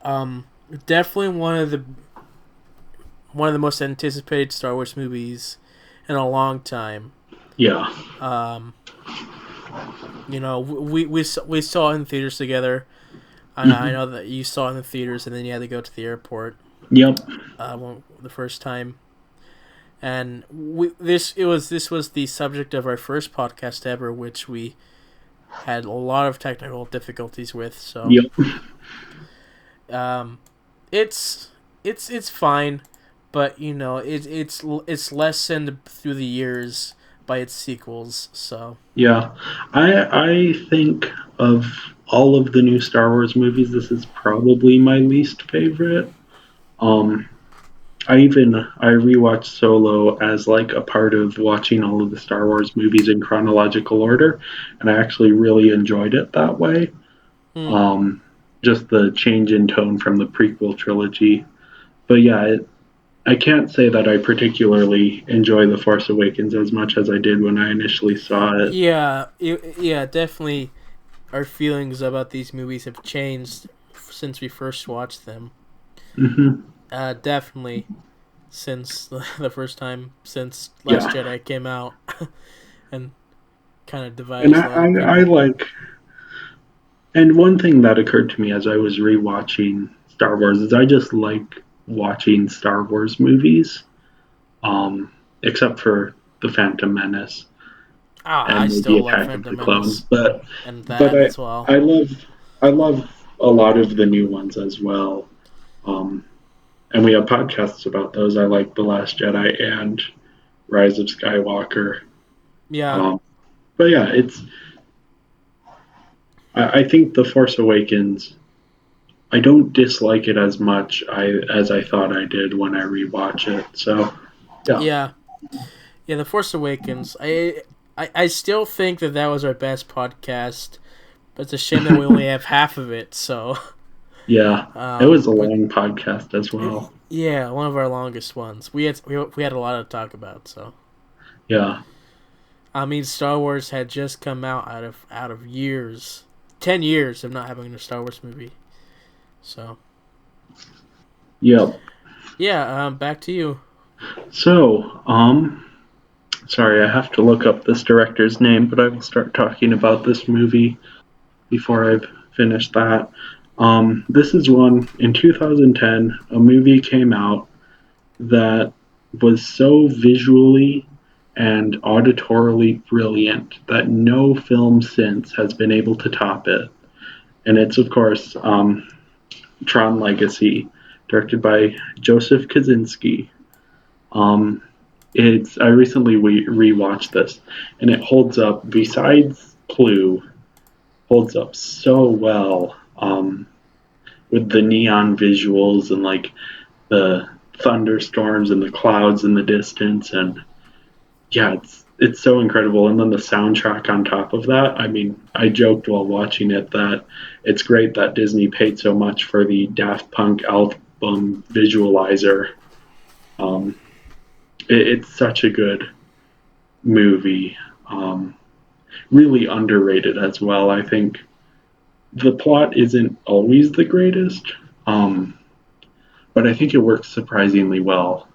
Speaker 1: definitely one of the most anticipated Star Wars movies in a long time.
Speaker 2: Yeah.
Speaker 1: Um, we saw it in theaters together. I
Speaker 2: Hmm.
Speaker 1: know that you saw it in the theaters, and then you had to go to the airport
Speaker 2: Yep.
Speaker 1: the first time. And this was the subject of our first podcast ever, which we had a lot of technical difficulties with. So
Speaker 2: Yep.
Speaker 1: um, it's fine, but it's lessened through the years by its sequels. So
Speaker 2: Yeah. I think of all of the new Star Wars movies, this is probably my least favorite. Um, I rewatched Solo as like a part of watching all of the Star Wars movies in chronological order, and I actually really enjoyed it that way.
Speaker 1: Hmm.
Speaker 2: Um, just the change in tone from the prequel trilogy. But yeah, I can't say that I particularly enjoy The Force Awakens as much as I did when I initially saw it.
Speaker 1: Yeah, definitely. Our feelings about these movies have changed since we first watched them.
Speaker 2: Hmm.
Speaker 1: Definitely since the first time since Last
Speaker 2: Yeah,
Speaker 1: Jedi came out, and kind of
Speaker 2: and
Speaker 1: divides a lot of
Speaker 2: I
Speaker 1: people.
Speaker 2: like. And one thing that occurred to me as I was rewatching Star Wars is I just like watching Star Wars movies, except for The Phantom Menace
Speaker 1: Ah, I
Speaker 2: and maybe
Speaker 1: still like
Speaker 2: Attack of the
Speaker 1: Phantom
Speaker 2: Clones.
Speaker 1: Menace and
Speaker 2: But
Speaker 1: that as well.
Speaker 2: I love a lot of the new ones as well. Um, and we have podcasts about those. I like The Last Jedi and Rise of Skywalker.
Speaker 1: Yeah,
Speaker 2: Um, but yeah, I think The Force Awakens. I don't dislike it as much as I thought I did when I rewatch it. So yeah,
Speaker 1: yeah, yeah. The Force Awakens. I still think that was our best podcast, but it's a shame that we only have half of it. So,
Speaker 2: yeah, it was a
Speaker 1: but
Speaker 2: long podcast as well.
Speaker 1: yeah, one of our longest ones. We had a lot to talk about. So,
Speaker 2: Yeah,
Speaker 1: I mean, Star Wars had just come out of years, 10 years of not having a Star Wars movie. So,
Speaker 2: yep.
Speaker 1: yeah. Back to you.
Speaker 2: So sorry, I have to look up this director's name, but I will start talking about this movie before I've finished that. This is one in 2010. A movie came out that was so visually and auditorily brilliant that no film since has been able to top it. And it's, of course, Tron Legacy, directed by Joseph Kaczynski. Um, I recently rewatched this, and it holds up. Besides Clue, holds up so well with the neon visuals and like the thunderstorms and the clouds in the distance, and yeah, it's so incredible. And then the soundtrack on top of that. I mean, I joked while watching it that it's great that Disney paid so much for the Daft Punk album visualizer. Um, it's such a good movie. Really underrated as well. I think the plot isn't always the greatest, um, but I think it works surprisingly well.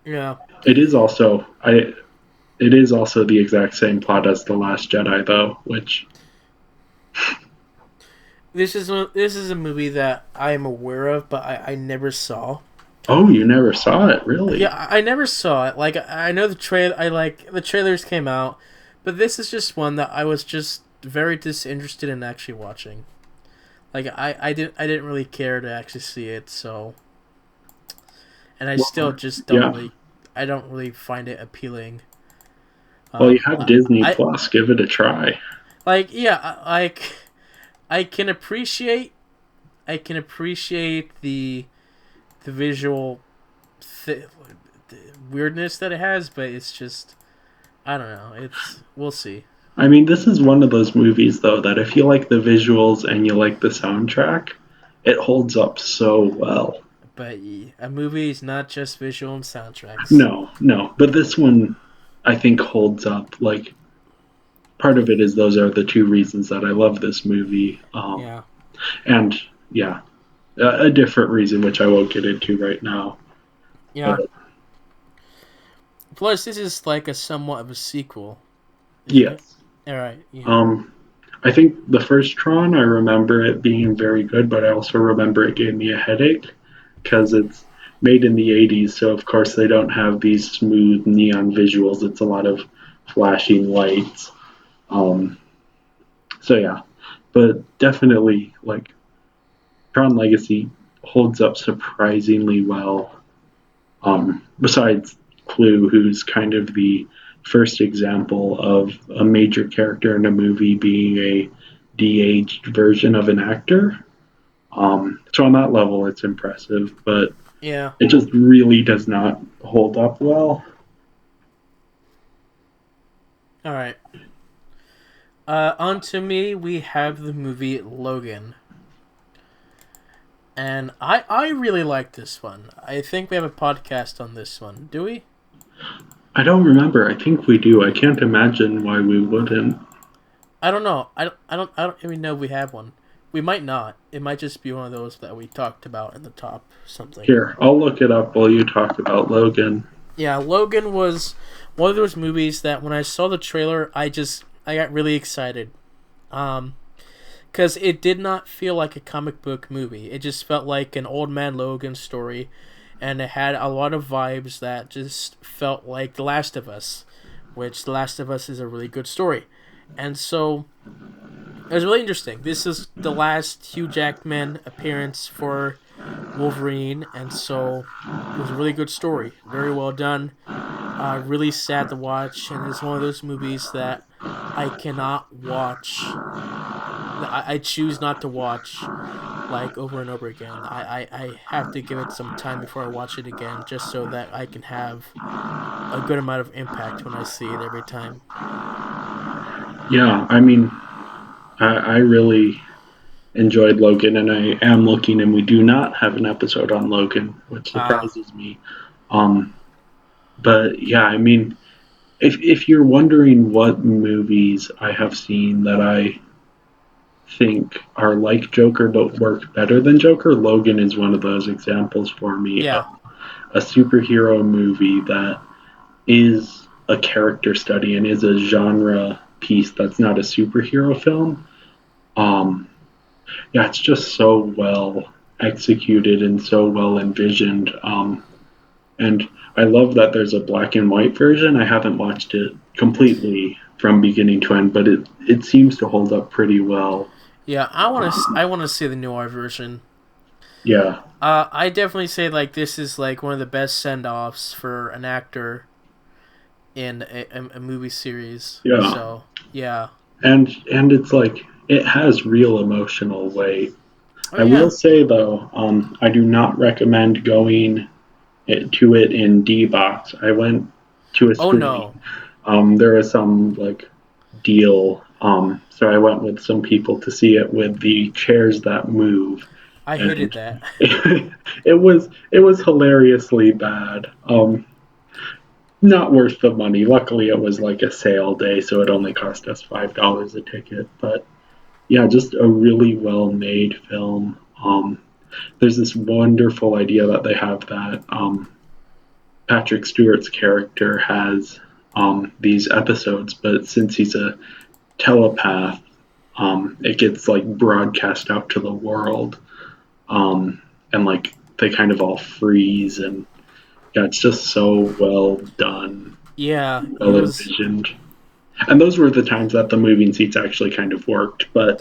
Speaker 1: Yeah.
Speaker 2: It is also I. It is also the exact same plot as The Last Jedi, though, which.
Speaker 1: This is a movie that I am aware of, but I never saw.
Speaker 2: Oh, you never saw it, really?
Speaker 1: Yeah, I never saw it. Like I know the trail. I like the trailers came out, but this is just one that I was just very disinterested in actually watching. Like I didn't really care to actually see it. So, and I still
Speaker 2: Well,
Speaker 1: just don't
Speaker 2: yeah.
Speaker 1: really. I don't really find it appealing.
Speaker 2: Well, you
Speaker 1: Um,
Speaker 2: have
Speaker 1: I,
Speaker 2: Disney
Speaker 1: I
Speaker 2: Plus. Give it a try.
Speaker 1: like yeah. I can appreciate. I can appreciate the visual th- weirdness that it has, but it's just I don't know. It's we'll see.
Speaker 2: I mean, this is one of those movies, though, that if you like the visuals and you like the soundtrack, it holds up so well.
Speaker 1: But a movie is not just visual and soundtracks.
Speaker 2: No, no. But this one, I think, holds up. Like, part of it is those are the two reasons that I love this movie.
Speaker 1: Yeah,
Speaker 2: And, yeah, a different reason, which I won't get into right now.
Speaker 1: yeah.
Speaker 2: But,
Speaker 1: Plus, this is like a somewhat of a sequel, isn't it?
Speaker 2: yes.
Speaker 1: All right. Yeah.
Speaker 2: Um, I think the first Tron, I remember it being very good, but I also remember it gave me a headache because it's made in the 80s, so of course they don't have these smooth neon visuals. It's a lot of flashing lights. Um, so yeah, but definitely like Tron Legacy holds up surprisingly well. Besides Clue, who's kind of the first example of a major character in a movie being a de-aged version of an actor. So on that level, it's impressive. But
Speaker 1: Yeah.
Speaker 2: It just really does not hold up well.
Speaker 1: All right. On to me, we have the movie Logan. And I really like this one. I think we have a podcast on this one. Do we?
Speaker 2: I don't remember. I think we do. I can't imagine why we wouldn't.
Speaker 1: I don't know. I don't even know if we have one. We might not. It might just be one of those that we talked about in the top something.
Speaker 2: Here, I'll look it up while you talk about Logan.
Speaker 1: Yeah, Logan was one of those movies that when I saw the trailer, I got really excited. Because it did not feel like a comic book movie. It just felt like an old man Logan story, and it had a lot of vibes that just felt like The Last of Us, which The Last of Us is a really good story. And so it was really interesting. This is the last Hugh Jackman appearance for Wolverine, and so it was a really good story. Very well done. Really sad to watch, and it's one of those movies that I cannot watch. I choose not to watch like over and over again. I have to give it some time before I watch it again, just so that I can have a good amount of impact when I see it every time.
Speaker 2: Yeah, I mean, I really enjoyed Logan, and I am looking, and we do not have an episode on Logan, which
Speaker 1: Ah,
Speaker 2: surprises me. Um, but yeah, I mean, if you're wondering what movies I have seen that I think are like Joker but work better than Joker, Logan is one of those examples for me.
Speaker 1: yeah,
Speaker 2: A superhero movie that is a character study and is a genre piece that's not a superhero film. Um, yeah, it's just so well executed and so well envisioned. And I love that there's a black and white version. I haven't watched it completely from beginning to end, but it seems to hold up pretty well.
Speaker 1: yeah. I want to see the noir version.
Speaker 2: Yeah,
Speaker 1: I definitely say like this is like one of the best send offs for an actor in a movie series.
Speaker 2: yeah,
Speaker 1: So yeah.
Speaker 2: and it's like it has real emotional weight.
Speaker 1: Oh
Speaker 2: I will
Speaker 1: yeah.
Speaker 2: say though, I do not recommend going to it in D box. I went to a
Speaker 1: Oh
Speaker 2: screening.
Speaker 1: no.
Speaker 2: There was some like deal, so I went with some people to see it with the chairs that move,
Speaker 1: I hated
Speaker 2: and
Speaker 1: that.
Speaker 2: it was hilariously bad. Not worth the money. Luckily, it was like a sale day, so it only cost us $5 a ticket. But yeah, just a really well made film. There's this wonderful idea that they have that Patrick Stewart's character has these episodes, but since he's a telepath, it gets like broadcast out to the world, and like they kind of all freeze, and yeah, it's just so well done,
Speaker 1: Yeah, it
Speaker 2: well
Speaker 1: was
Speaker 2: envisioned. And those were the times that the moving seats actually kind of worked, but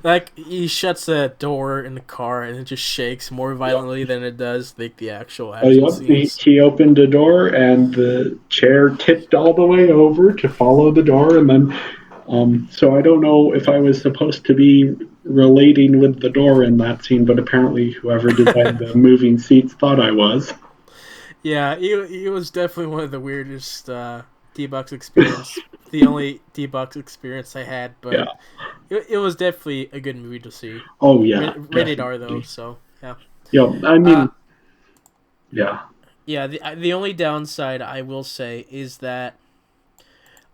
Speaker 1: like he shuts the door in the car and it just shakes more violently than it does like the actual
Speaker 2: oh,
Speaker 1: action
Speaker 2: yep. He,
Speaker 1: scenes.
Speaker 2: he opened a door and the chair tipped all the way over to follow the door, and then so I don't know if I was supposed to be relating with the door in that scene, but apparently whoever designed the moving seats thought I was.
Speaker 1: Yeah, it was definitely one of the weirdest D-Box experience. The only D-Box experience I had,
Speaker 2: Yeah.
Speaker 1: but it was definitely a good movie to see.
Speaker 2: Oh yeah,
Speaker 1: Rated R though,
Speaker 2: definitely.
Speaker 1: so yeah.
Speaker 2: Yeah. I
Speaker 1: Uh,
Speaker 2: mean, yeah.
Speaker 1: yeah. The only downside I will say is that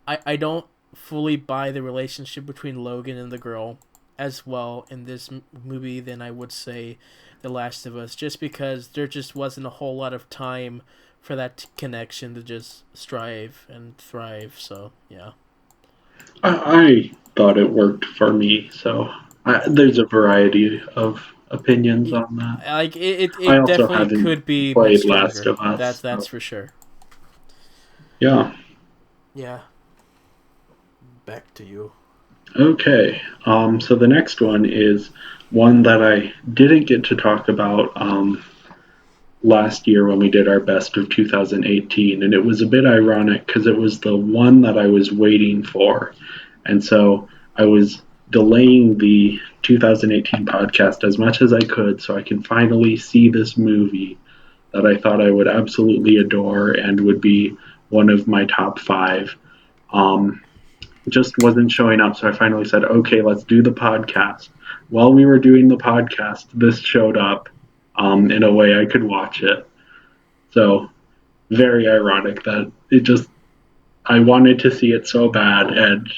Speaker 1: I don't fully buy the relationship between Logan and the girl as well in this movie than I would say The Last of Us, just because there just wasn't a whole lot of time for that connection to just strive and thrive. So yeah,
Speaker 2: I thought it worked for me, so there's a variety of opinions on that.
Speaker 1: like
Speaker 2: I
Speaker 1: it
Speaker 2: also
Speaker 1: definitely
Speaker 2: haven't
Speaker 1: could be much
Speaker 2: played Last
Speaker 1: stronger.
Speaker 2: of Us,
Speaker 1: That's
Speaker 2: so
Speaker 1: for sure.
Speaker 2: yeah.
Speaker 1: Yeah, back to you.
Speaker 2: Okay, so the next one is one that I didn't get to talk about last year when we did our best of 2018, and it was a bit ironic because it was the one that I was waiting for, and so I was delaying the 2018 podcast as much as I could so I can finally see this movie that I thought I would absolutely adore and would be one of my top five. Um, just wasn't showing up, so I finally said, okay, let's do the podcast. While we were doing the podcast, this showed up in a way I could watch it. So, very ironic that I wanted to see it so bad, and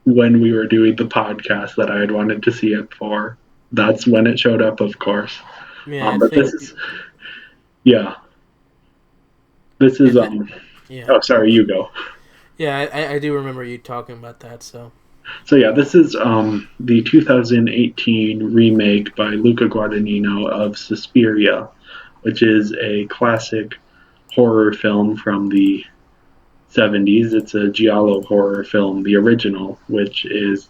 Speaker 2: when we were doing the podcast that I had wanted to see it for, that's when it showed up, of course.
Speaker 1: Yeah, I
Speaker 2: But
Speaker 1: think.
Speaker 2: yeah, this
Speaker 1: I
Speaker 2: is,
Speaker 1: th- yeah.
Speaker 2: oh, sorry, you go.
Speaker 1: Yeah, I do remember you talking about that, so.
Speaker 2: So yeah, this is the 2018 remake by Luca Guadagnino of Suspiria, which is a classic horror film from the 70s. It's a giallo horror film, the original, which is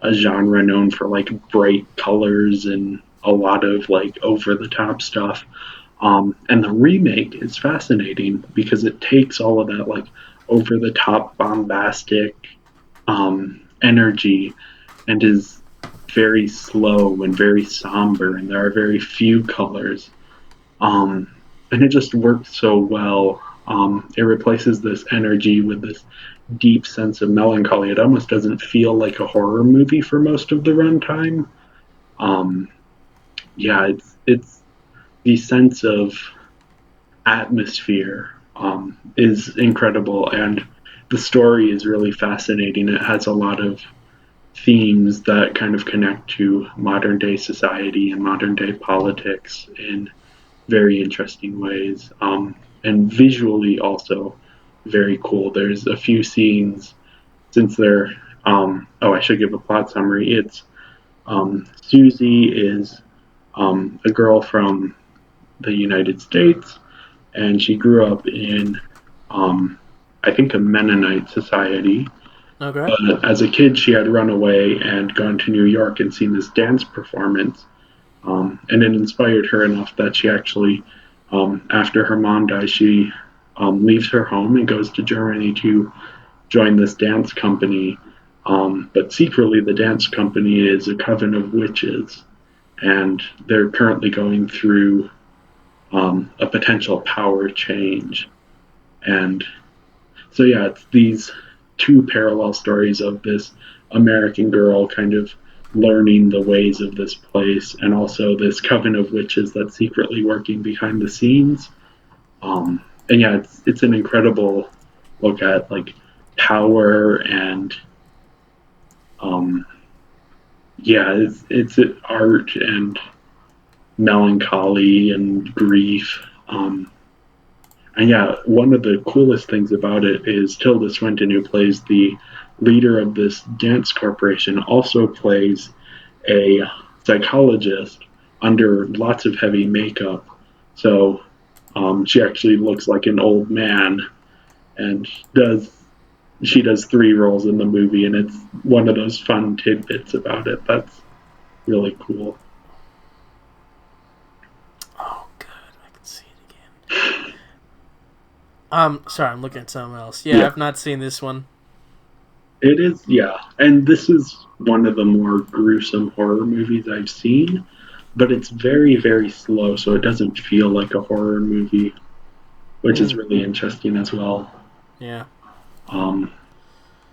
Speaker 2: a genre known for like bright colors and a lot of like over the top stuff. And the remake is fascinating because it takes all of that like over the top bombastic energy and is very slow and very somber, and there are very few colors. And it just works so well. It replaces this energy with this deep sense of melancholy. It almost doesn't feel like a horror movie for most of the runtime. Um, yeah, it's the sense of atmosphere is incredible, and the story is really fascinating. It has a lot of themes that kind of connect to modern day society and modern day politics in very interesting ways. And visually also very cool. There's a few scenes since they're I should give a plot summary. It's Susie is a girl from the United States, and she grew up in I think a Mennonite society.
Speaker 1: Okay.
Speaker 2: But as a kid, she had run away and gone to New York and seen this dance performance, and it inspired her enough that she actually, after her mom dies, she leaves her home and goes to Germany to join this dance company. But secretly, the dance company is a coven of witches, and they're currently going through a potential power change. And so, yeah, it's these two parallel stories of this American girl kind of learning the ways of this place, and also this coven of witches that's secretly working behind the scenes. And yeah, it's an incredible look at like power and yeah, it's art and melancholy and grief. And yeah, one of the coolest things about it is Tilda Swinton, who plays the leader of this dance corporation, also plays a psychologist under lots of heavy makeup. So she actually looks like an old man, and she does three roles in the movie, and it's one of those fun tidbits about it that's really cool.
Speaker 1: Oh, good. I can see it again. Sorry, I'm looking at something else. Yeah,
Speaker 2: Yeah.
Speaker 1: I've not seen this one.
Speaker 2: It is, yeah. And this is one of the more gruesome horror movies I've seen, but it's very, very slow, so it doesn't feel like a horror movie, which is really interesting as well.
Speaker 1: Yeah.
Speaker 2: Um,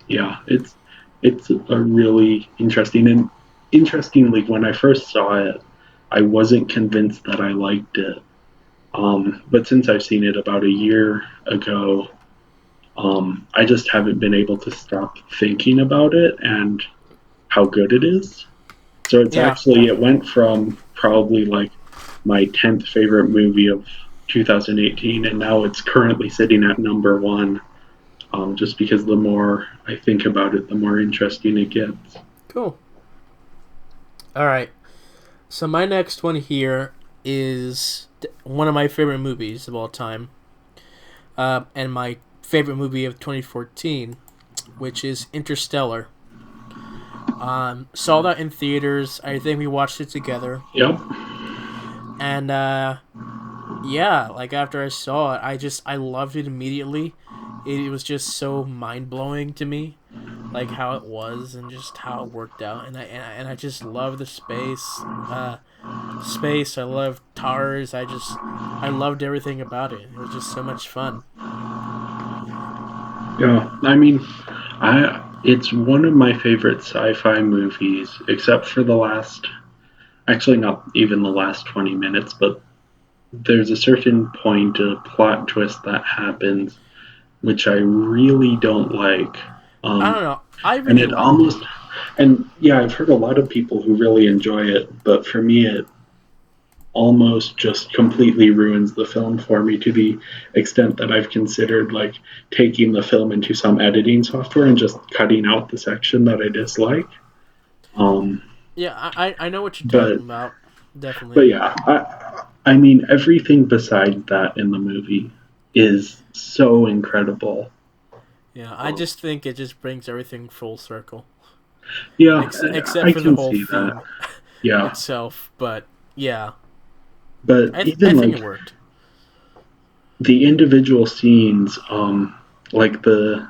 Speaker 2: yeah, it's a really interesting, and interestingly, when I first saw it, I wasn't convinced that I liked it. But since I've seen it about a year ago, I just haven't been able to stop thinking about it and how good it is. So
Speaker 1: Yeah.
Speaker 2: it went from probably like my 10th favorite movie of 2018, and now it's currently sitting at number one, just because the more I think about it, the more interesting it gets.
Speaker 1: Cool. All right. So my next one here is one of my favorite movies of all time, and my favorite movie of 2014, which is Interstellar. Saw that in theaters. I think we watched it together.
Speaker 2: Yep.
Speaker 1: And yeah, like after I saw it, I loved it immediately. It was just so mind blowing to me. like how it was and just how it worked out. And I just love the space. I love Tars. I loved everything about it. It was just so much fun.
Speaker 2: Yeah, I mean, it's one of my favorite sci-fi movies, except for the last, actually not even the last 20 minutes, but there's a certain point, a plot twist that happens, which I really don't like.
Speaker 1: I don't
Speaker 2: Um,
Speaker 1: know. I
Speaker 2: and
Speaker 1: really
Speaker 2: it
Speaker 1: liked it.
Speaker 2: almost, and yeah, I've heard a lot of people who really enjoy it, but for me, it almost just completely ruins the film for me to the extent that I've considered like taking the film into some editing software and just cutting out the section that I dislike. Um,
Speaker 1: Yeah, I know what you're
Speaker 2: but
Speaker 1: talking about.
Speaker 2: but
Speaker 1: Definitely.
Speaker 2: yeah, I mean everything besides that in the movie is so incredible.
Speaker 1: Yeah, I
Speaker 2: Um,
Speaker 1: just think it just brings everything full circle,
Speaker 2: yeah,
Speaker 1: except
Speaker 2: I
Speaker 1: for the
Speaker 2: can
Speaker 1: whole
Speaker 2: see that.
Speaker 1: theme
Speaker 2: Yeah,
Speaker 1: itself. But yeah,
Speaker 2: but
Speaker 1: I
Speaker 2: even
Speaker 1: think it
Speaker 2: like
Speaker 1: worked.
Speaker 2: the individual scenes, like the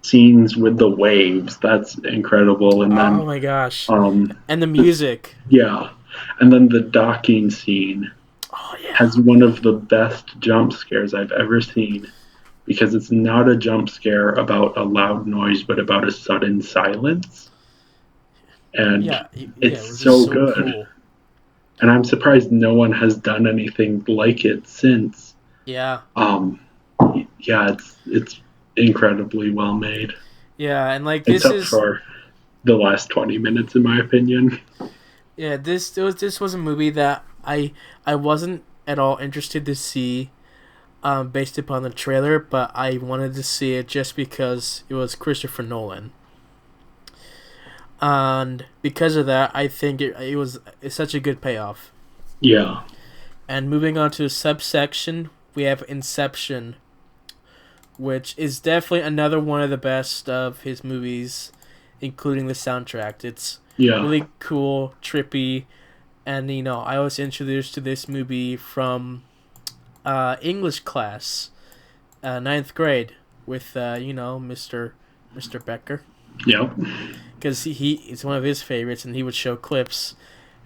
Speaker 2: scenes with the waves, that's incredible. And
Speaker 1: Oh
Speaker 2: then
Speaker 1: my gosh,
Speaker 2: um,
Speaker 1: and the
Speaker 2: the,
Speaker 1: music.
Speaker 2: yeah, and then the docking scene
Speaker 1: Oh yeah.
Speaker 2: has one of the best jump scares I've ever seen because it's not a jump scare about a loud noise, but about a sudden silence, and
Speaker 1: Yeah,
Speaker 2: it's
Speaker 1: it was just
Speaker 2: so
Speaker 1: so
Speaker 2: good.
Speaker 1: cool.
Speaker 2: And I'm surprised no one has done anything like it since.
Speaker 1: Yeah,
Speaker 2: Um, yeah, it's incredibly well made,
Speaker 1: yeah, and like
Speaker 2: except for the last 20 minutes, in my opinion.
Speaker 1: this was a movie that I wasn't at all interested to see, based upon the trailer, but I wanted to see it just because it was Christopher Nolan, and because of that, I think it's such a good payoff.
Speaker 2: Yeah,
Speaker 1: And moving on to a subsection, we have Inception, which is definitely another one of the best of his movies, including the soundtrack. It's
Speaker 2: yeah,
Speaker 1: really cool, trippy, and I was introduced to this movie from English class, ninth grade, with Mr. Becker,
Speaker 2: yeah,
Speaker 1: because it's one of his favorites, and he would show clips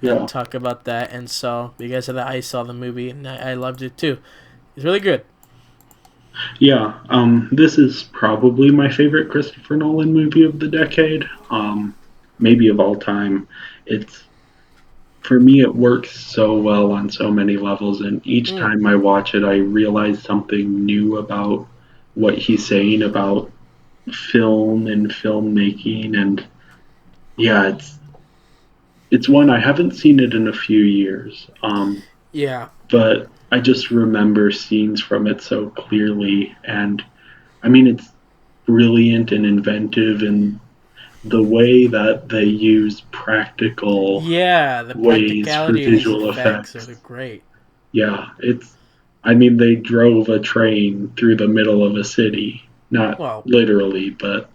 Speaker 1: and
Speaker 2: yeah.
Speaker 1: talk about that, and so because of that, I saw the movie and I loved it too. It's really good.
Speaker 2: Yeah, this is probably my favorite Christopher Nolan movie of the decade, maybe of all time. It's For me, it works so well on so many levels, and each
Speaker 1: Mm,
Speaker 2: time I watch it, I realize something new about what he's saying about film and filmmaking, and yeah, it's one I haven't seen it in a few years,
Speaker 1: yeah,
Speaker 2: but I just remember scenes from it so clearly, and I mean, it's brilliant and inventive in the way that they use practical
Speaker 1: yeah. The
Speaker 2: ways for
Speaker 1: practicality of these
Speaker 2: visual
Speaker 1: effects are
Speaker 2: effects.
Speaker 1: great.
Speaker 2: Yeah, I mean, they drove a train through the middle of a city. Not
Speaker 1: Well,
Speaker 2: literally, but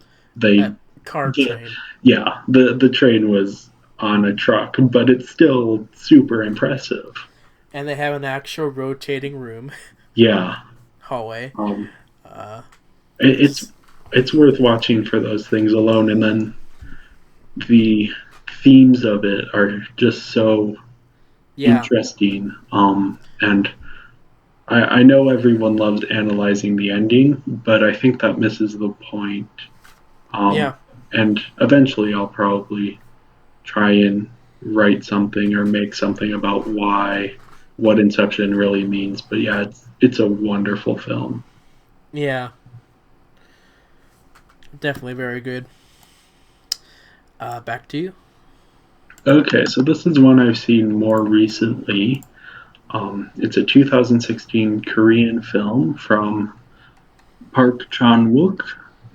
Speaker 1: a
Speaker 2: they,
Speaker 1: car
Speaker 2: the,
Speaker 1: train,
Speaker 2: yeah, the train was on a truck, but it's still super impressive.
Speaker 1: and they have an actual rotating room
Speaker 2: Yeah,
Speaker 1: hallway.
Speaker 2: um,
Speaker 1: Uh,
Speaker 2: it,
Speaker 1: it's
Speaker 2: it's worth watching for those things alone, and then the themes of it are just so
Speaker 1: yeah,
Speaker 2: interesting. And I know everyone loves analyzing the ending, but I think that misses the point. Um,
Speaker 1: yeah,
Speaker 2: and eventually, I'll probably try and write something or make something about what Inception really means. But yeah, it's a wonderful film.
Speaker 1: yeah. Definitely very good. Back to you.
Speaker 2: Okay, so this is one I've seen more recently. It's a 2016 Korean film from Park Chan Wook,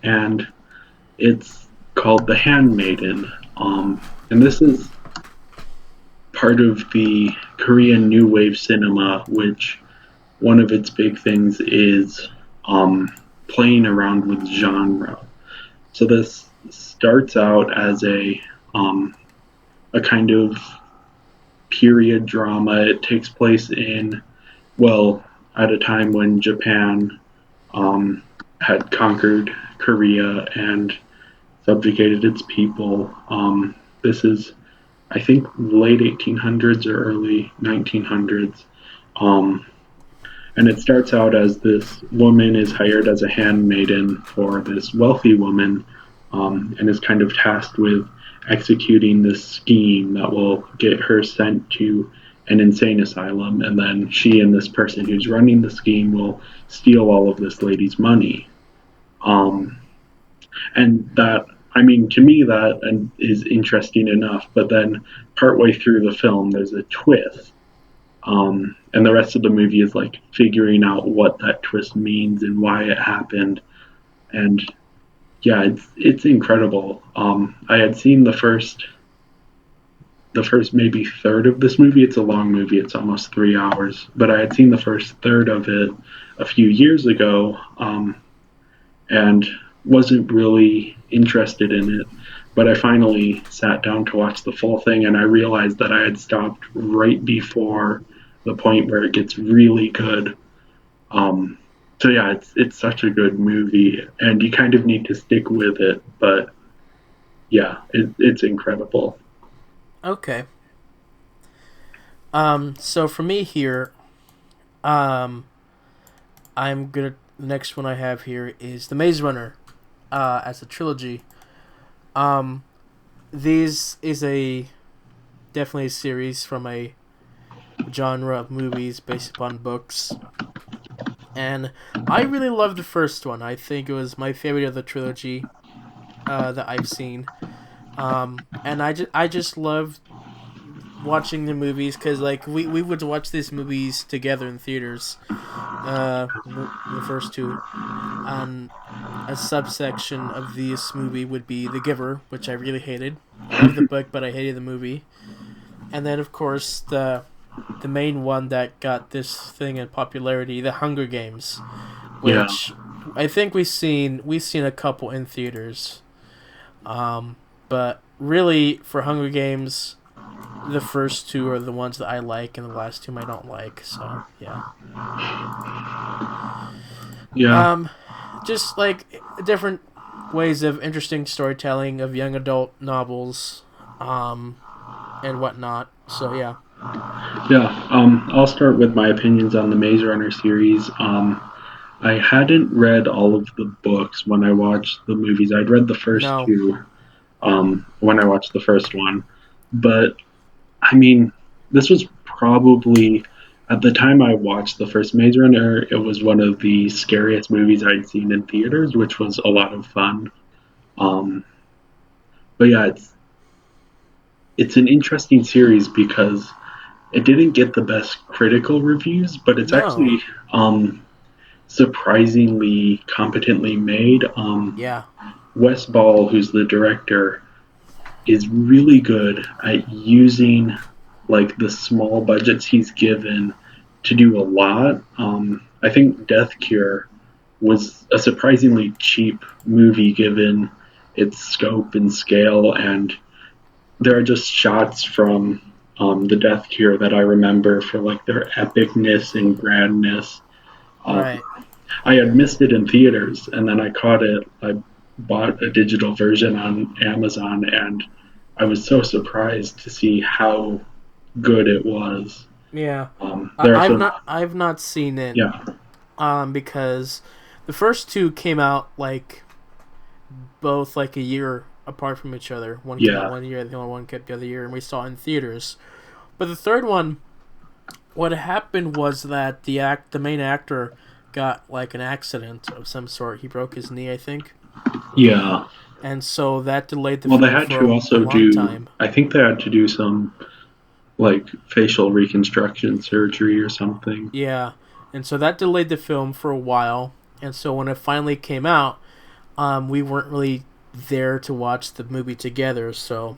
Speaker 2: and it's called The Handmaiden. And this is part of the Korean New Wave cinema, which one of its big things is um, playing around with genre. So this starts out as a kind of period drama. It takes place well, at a time when Japan um, had conquered Korea, and subjugated its people. This is, I think, late 1800s or early 1900s. Um, and it starts out as this woman is hired as a handmaiden for this wealthy woman, and is kind of tasked with executing this scheme that will get her sent to an insane asylum. And then she and this person who's running the scheme will steal all of this lady's money. Um, and that, I mean, to me, that is interesting enough. But then partway through the film, there's a twist, and the rest of the movie is like figuring out what that twist means and why it happened. And yeah, it's incredible. I had seen the first maybe third of this movie. It's a long movie. It's almost 3 hours, but I had seen the first third of it a few years ago, and wasn't really interested in it. But I finally sat down to watch the full thing, and I realized that I had stopped right before the point where it gets really good. Um, so yeah, it's such a good movie, and you kind of need to stick with it. But yeah, it's incredible.
Speaker 1: Okay. So for me here, um, I'm gonna. The next one I have here is the Maze Runner, as a trilogy. Um, these is a definitely a series from a genre of movies based upon books, and I really love the first one. I think it was my favorite of the trilogy that I've seen. And I just love watching the movies because like we would watch these movies together in theaters. The first two, and a subsection of this movie would be The Giver, which I really hated. I love the book, but I hated the movie. And then of course the main one that got this thing in popularity, The Hunger Games,
Speaker 2: Yeah,
Speaker 1: which I think we've seen a couple in theaters. But really for Hunger Games, the first two are the ones that I like, and the last two I don't like. So yeah.
Speaker 2: yeah,
Speaker 1: Um, just like different ways of interesting storytelling of young adult novels, um, and whatnot. So yeah.
Speaker 2: yeah. I'll start with my opinions on the Maze Runner series. I hadn't read all of the books when I watched the movies. I'd read the first
Speaker 1: No.
Speaker 2: two, when I watched the first one. But I mean, this was probably, at the time I watched the first Maze Runner, it was one of the scariest movies I'd seen in theaters, which was a lot of fun. Um, but yeah, it's an interesting series because it didn't get the best critical reviews, but it's
Speaker 1: No.
Speaker 2: actually, surprisingly competently made.
Speaker 1: Yeah.
Speaker 2: Wes Ball, who's the director, is really good at using like the small budgets he's given to do a lot. I think Death Cure was a surprisingly cheap movie given its scope and scale, and there are just shots from the Death Cure that I remember for like their epicness and grandness. Um,
Speaker 1: Right.
Speaker 2: I had missed it in theaters, and then I caught it. I bought a digital version on Amazon, and I was so surprised to see how good it was.
Speaker 1: Yeah.
Speaker 2: There are
Speaker 1: I've
Speaker 2: some,
Speaker 1: not seen it.
Speaker 2: yeah,
Speaker 1: Because the first two came out like both like a year apart from each other. One came out
Speaker 2: yeah,
Speaker 1: 1 year, the other one came the other year, and we saw it in theaters. But the third one, what happened was that the main actor got like an accident of some sort. He broke his knee, I think,
Speaker 2: yeah.
Speaker 1: and so that delayed the
Speaker 2: Well, they
Speaker 1: film
Speaker 2: had
Speaker 1: for
Speaker 2: to
Speaker 1: a
Speaker 2: also
Speaker 1: long
Speaker 2: do.
Speaker 1: time.
Speaker 2: I think they had to do some like facial reconstruction surgery or something.
Speaker 1: Yeah, and so that delayed the film for a while. And so when it finally came out, we weren't really there to watch the movie together. So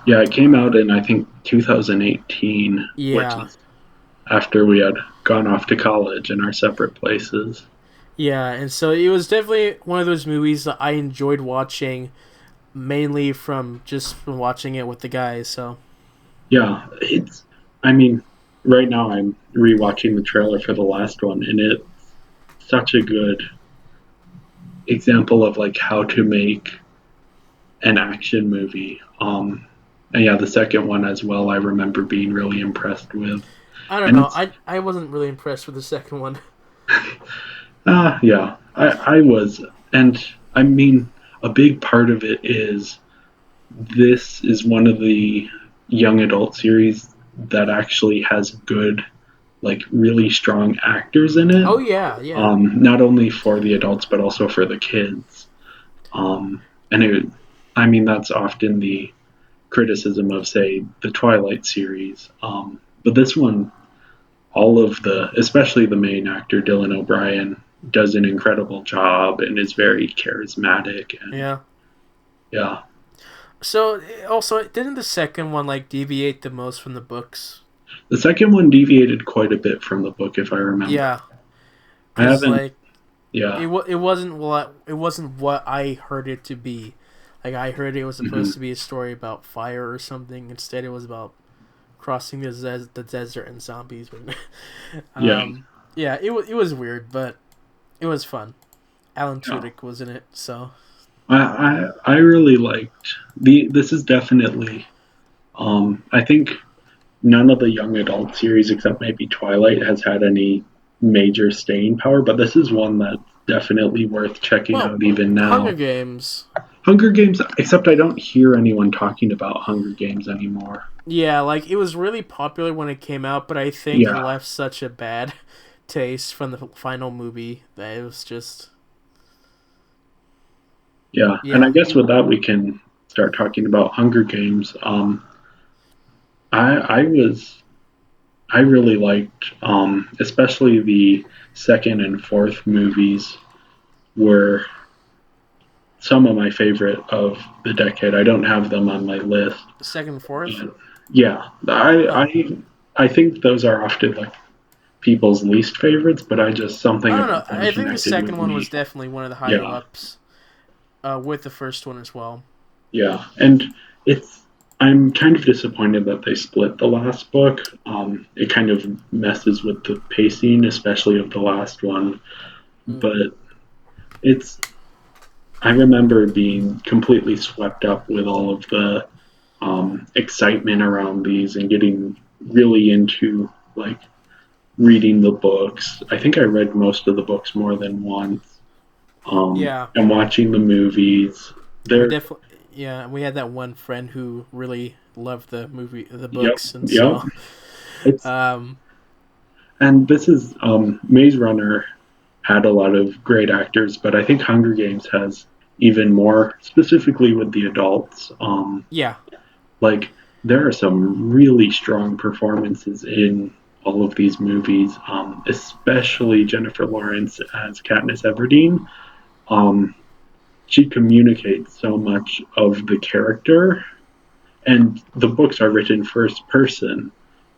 Speaker 2: Yeah, it came out in I think 2018, which
Speaker 1: yeah,
Speaker 2: is after we had gone off to college in our separate places.
Speaker 1: yeah, and so it was definitely one of those movies that I enjoyed watching, mainly from watching it with the guys. So
Speaker 2: Yeah, it's. I mean, right now I'm rewatching the trailer for the last one, and it's such a good example of like how to make an action movie. And yeah, the second one as well, I remember being really impressed with.
Speaker 1: I don't
Speaker 2: And
Speaker 1: know.
Speaker 2: it's
Speaker 1: I wasn't really impressed with the second one.
Speaker 2: yeah, I was, and I mean, a big part of it is this is one of the young adult series that actually has good, like really strong actors in it.
Speaker 1: Oh yeah, yeah,
Speaker 2: Not only for the adults but also for the kids. And I mean, that's often the criticism of, say, the Twilight series. But this one, all of especially the main actor, Dylan O'Brien, does an incredible job and is very charismatic. And
Speaker 1: yeah.
Speaker 2: yeah,
Speaker 1: So also, didn't the second one like deviate the most from the books?
Speaker 2: the second one deviated quite a bit from the book, if I remember.
Speaker 1: Yeah,
Speaker 2: I
Speaker 1: because
Speaker 2: haven't,
Speaker 1: like
Speaker 2: yeah.
Speaker 1: it wasn't what I heard it to be. Like I heard it was
Speaker 2: Hmm.
Speaker 1: supposed to be a story about fire or something. Instead, it was about crossing the desert and zombies.
Speaker 2: Yeah,
Speaker 1: um, yeah, it was weird, but it was fun. Alan
Speaker 2: yeah.
Speaker 1: Tudyk was in it, so
Speaker 2: I really liked this is definitely I think none of the young adult series except maybe Twilight has had any major staying power, but this is one that's definitely worth checking
Speaker 1: well,
Speaker 2: out even
Speaker 1: Hunger
Speaker 2: now.
Speaker 1: Games.
Speaker 2: Hunger Games, except I don't hear anyone talking about Hunger Games anymore.
Speaker 1: Yeah, like it was really popular when it came out, but I think it
Speaker 2: Yeah,
Speaker 1: left such a bad taste from the final movie that it was just
Speaker 2: yeah. And I
Speaker 1: yeah.
Speaker 2: guess with that we can start talking about Hunger Games. I was I really liked especially the second and fourth movies were some of my favorite of the decade. I don't have them on my list.
Speaker 1: Second, fourth.
Speaker 2: But yeah,
Speaker 1: Oh,
Speaker 2: I think those are often like people's least favorites, but I just
Speaker 1: I
Speaker 2: something
Speaker 1: don't know.
Speaker 2: about them
Speaker 1: I think the
Speaker 2: connected with
Speaker 1: second one was
Speaker 2: me.
Speaker 1: definitely one of the higher
Speaker 2: Yeah,
Speaker 1: ups, with the first one as well.
Speaker 2: yeah, and it's I'm kind of disappointed that they split the last book. It kind of messes with the pacing, especially of the last one.
Speaker 1: Mm.
Speaker 2: But it's I remember being completely swept up with all of the excitement around these and getting really into like reading the books. I think I read most of the books more than once.
Speaker 1: Yeah,
Speaker 2: And watching the movies.
Speaker 1: and we
Speaker 2: They're
Speaker 1: definitely yeah we had that one friend who really loved the
Speaker 2: yep,
Speaker 1: books, and
Speaker 2: yep.
Speaker 1: so
Speaker 2: It's
Speaker 1: um
Speaker 2: and this is Maze Runner had a lot of great actors, but I think Hunger Games has even more, specifically with the adults.
Speaker 1: yeah.
Speaker 2: Like there are some really strong performances in all of these movies, especially Jennifer Lawrence as Katniss Everdeen. Um, she communicates so much of the character, and the books are written first person,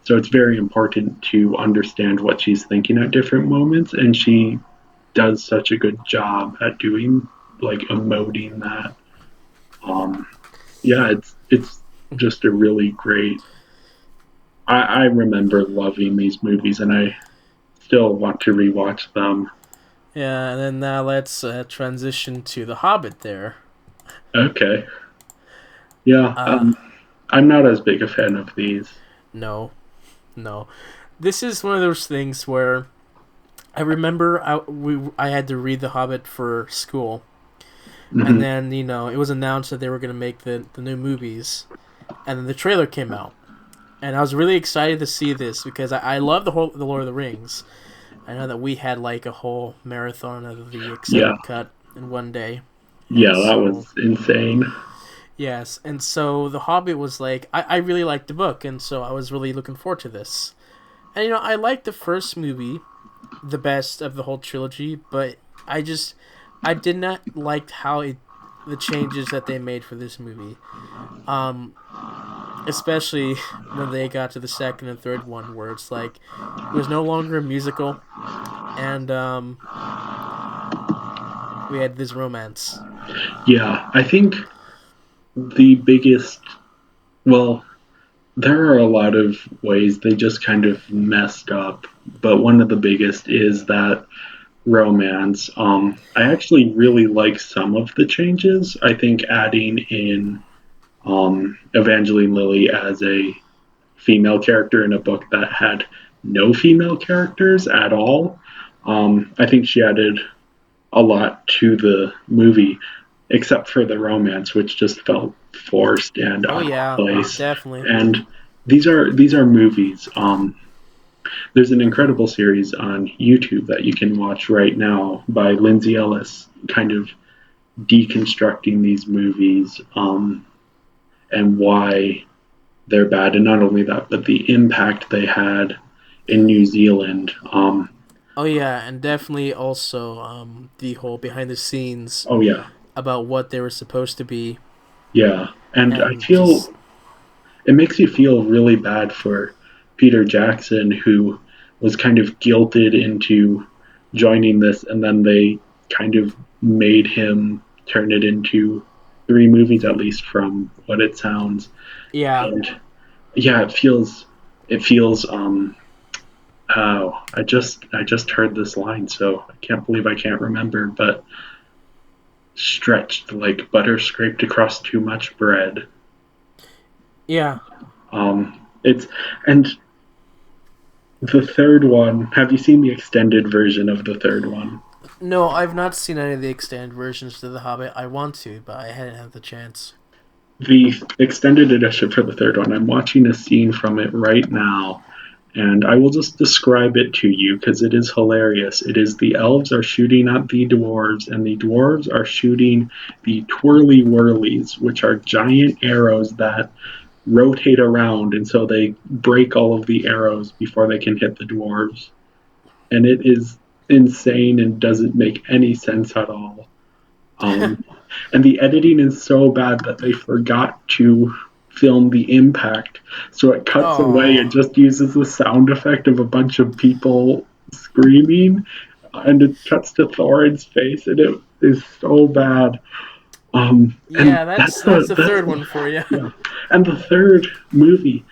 Speaker 2: so it's very important to understand what she's thinking at different moments, and she does such a good job at doing like emoting that. Um, yeah, it's just a really great. I remember loving these movies, and I still want to rewatch them.
Speaker 1: Yeah, and then now let's transition to The Hobbit there.
Speaker 2: Okay, yeah,
Speaker 1: Uh,
Speaker 2: I'm not as big a fan of these.
Speaker 1: no, no. This is one of those things where I remember I had to read The Hobbit for school, and
Speaker 2: Hmm.
Speaker 1: then it was announced that they were going to make the new movies, and then the trailer came out, and I was really excited to see this because I love the Lord of the Rings. I know that we had like a whole marathon of the
Speaker 2: Yeah,
Speaker 1: extended cut in one day,
Speaker 2: yeah,
Speaker 1: and
Speaker 2: that was
Speaker 1: so
Speaker 2: insane.
Speaker 1: yes, and so The Hobbit was like I really liked the book, and so I was really looking forward to this. And I liked the first movie the best of the whole trilogy, but I just I did not like how the changes that they made for this movie. Um, especially when they got to the second and third one, where it's like it was no longer a musical, and we had this romance.
Speaker 2: Yeah, I think the biggest, well, there are a lot of ways they just kind of messed up, but one of the biggest is that romance. I actually really like some of the changes. I think adding in Evangeline Lilly as a female character in a book that had no female characters at all. I think she added a lot to the movie, except for the romance, which just felt forced and
Speaker 1: Oh
Speaker 2: out of
Speaker 1: yeah,
Speaker 2: place.
Speaker 1: definitely.
Speaker 2: And these are movies. There's an incredible series on YouTube that you can watch right now by Lindsay Ellis, kind of deconstructing these movies and why they're bad, and not only that, but the impact they had in New Zealand.
Speaker 1: Oh yeah, and definitely also the whole behind the scenes
Speaker 2: Oh yeah,
Speaker 1: about what they were supposed to be,
Speaker 2: yeah, and I
Speaker 1: and just
Speaker 2: feel it makes you feel really bad for Peter Jackson, who was kind of guilted into joining this, and then they kind of made him turn it into three movies, at least from what it sounds.
Speaker 1: yeah,
Speaker 2: And yeah, it feels. Oh, I just heard this line, so I can't believe I can't remember. But stretched like butter scraped across too much bread.
Speaker 1: yeah.
Speaker 2: It's and the third one. Have you seen the extended version of the third one?
Speaker 1: No, I've not seen any of the extended versions to The Hobbit. I want to, but I hadn't had the chance.
Speaker 2: The extended edition for the third one. I'm watching a scene from it right now, and I will just describe it to you because it is hilarious. It is the elves are shooting at the dwarves, and the dwarves are shooting the twirly whirlies, which are giant arrows that rotate around, and so they break all of the arrows before they can hit the dwarves. And it is insane and doesn't make any sense at all. Um, and the editing is so bad that they forgot to film the impact. So it cuts away and
Speaker 1: Oh,
Speaker 2: just uses the sound effect of a bunch of people screaming, and it cuts to Thorin's face, and it is so bad. And
Speaker 1: yeah.
Speaker 2: that's
Speaker 1: That's
Speaker 2: the
Speaker 1: the
Speaker 2: that's
Speaker 1: third
Speaker 2: the
Speaker 1: one for you.
Speaker 2: yeah. And the third movie,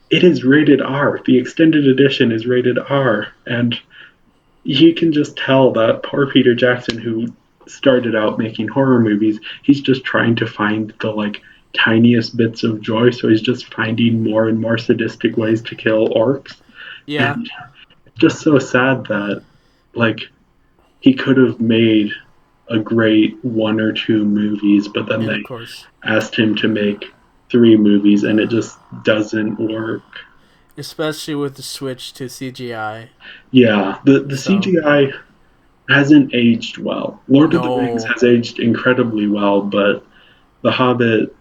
Speaker 2: it is rated R. The extended edition is rated R, and you can just tell that poor Peter Jackson, who started out making horror movies, he's just trying to find the like tiniest bits of joy. So he's just finding more and more sadistic ways to kill orcs,
Speaker 1: Yeah,
Speaker 2: and it's just so sad that like he could have made a great one or two movies, but then
Speaker 1: and
Speaker 2: they
Speaker 1: of course,
Speaker 2: asked him to make three movies, and it just doesn't work.
Speaker 1: especially with the switch to CGI.
Speaker 2: Yeah, the
Speaker 1: So
Speaker 2: CGI hasn't aged well. Lord of the Rings
Speaker 1: no.
Speaker 2: has aged incredibly well, but The Hobbit,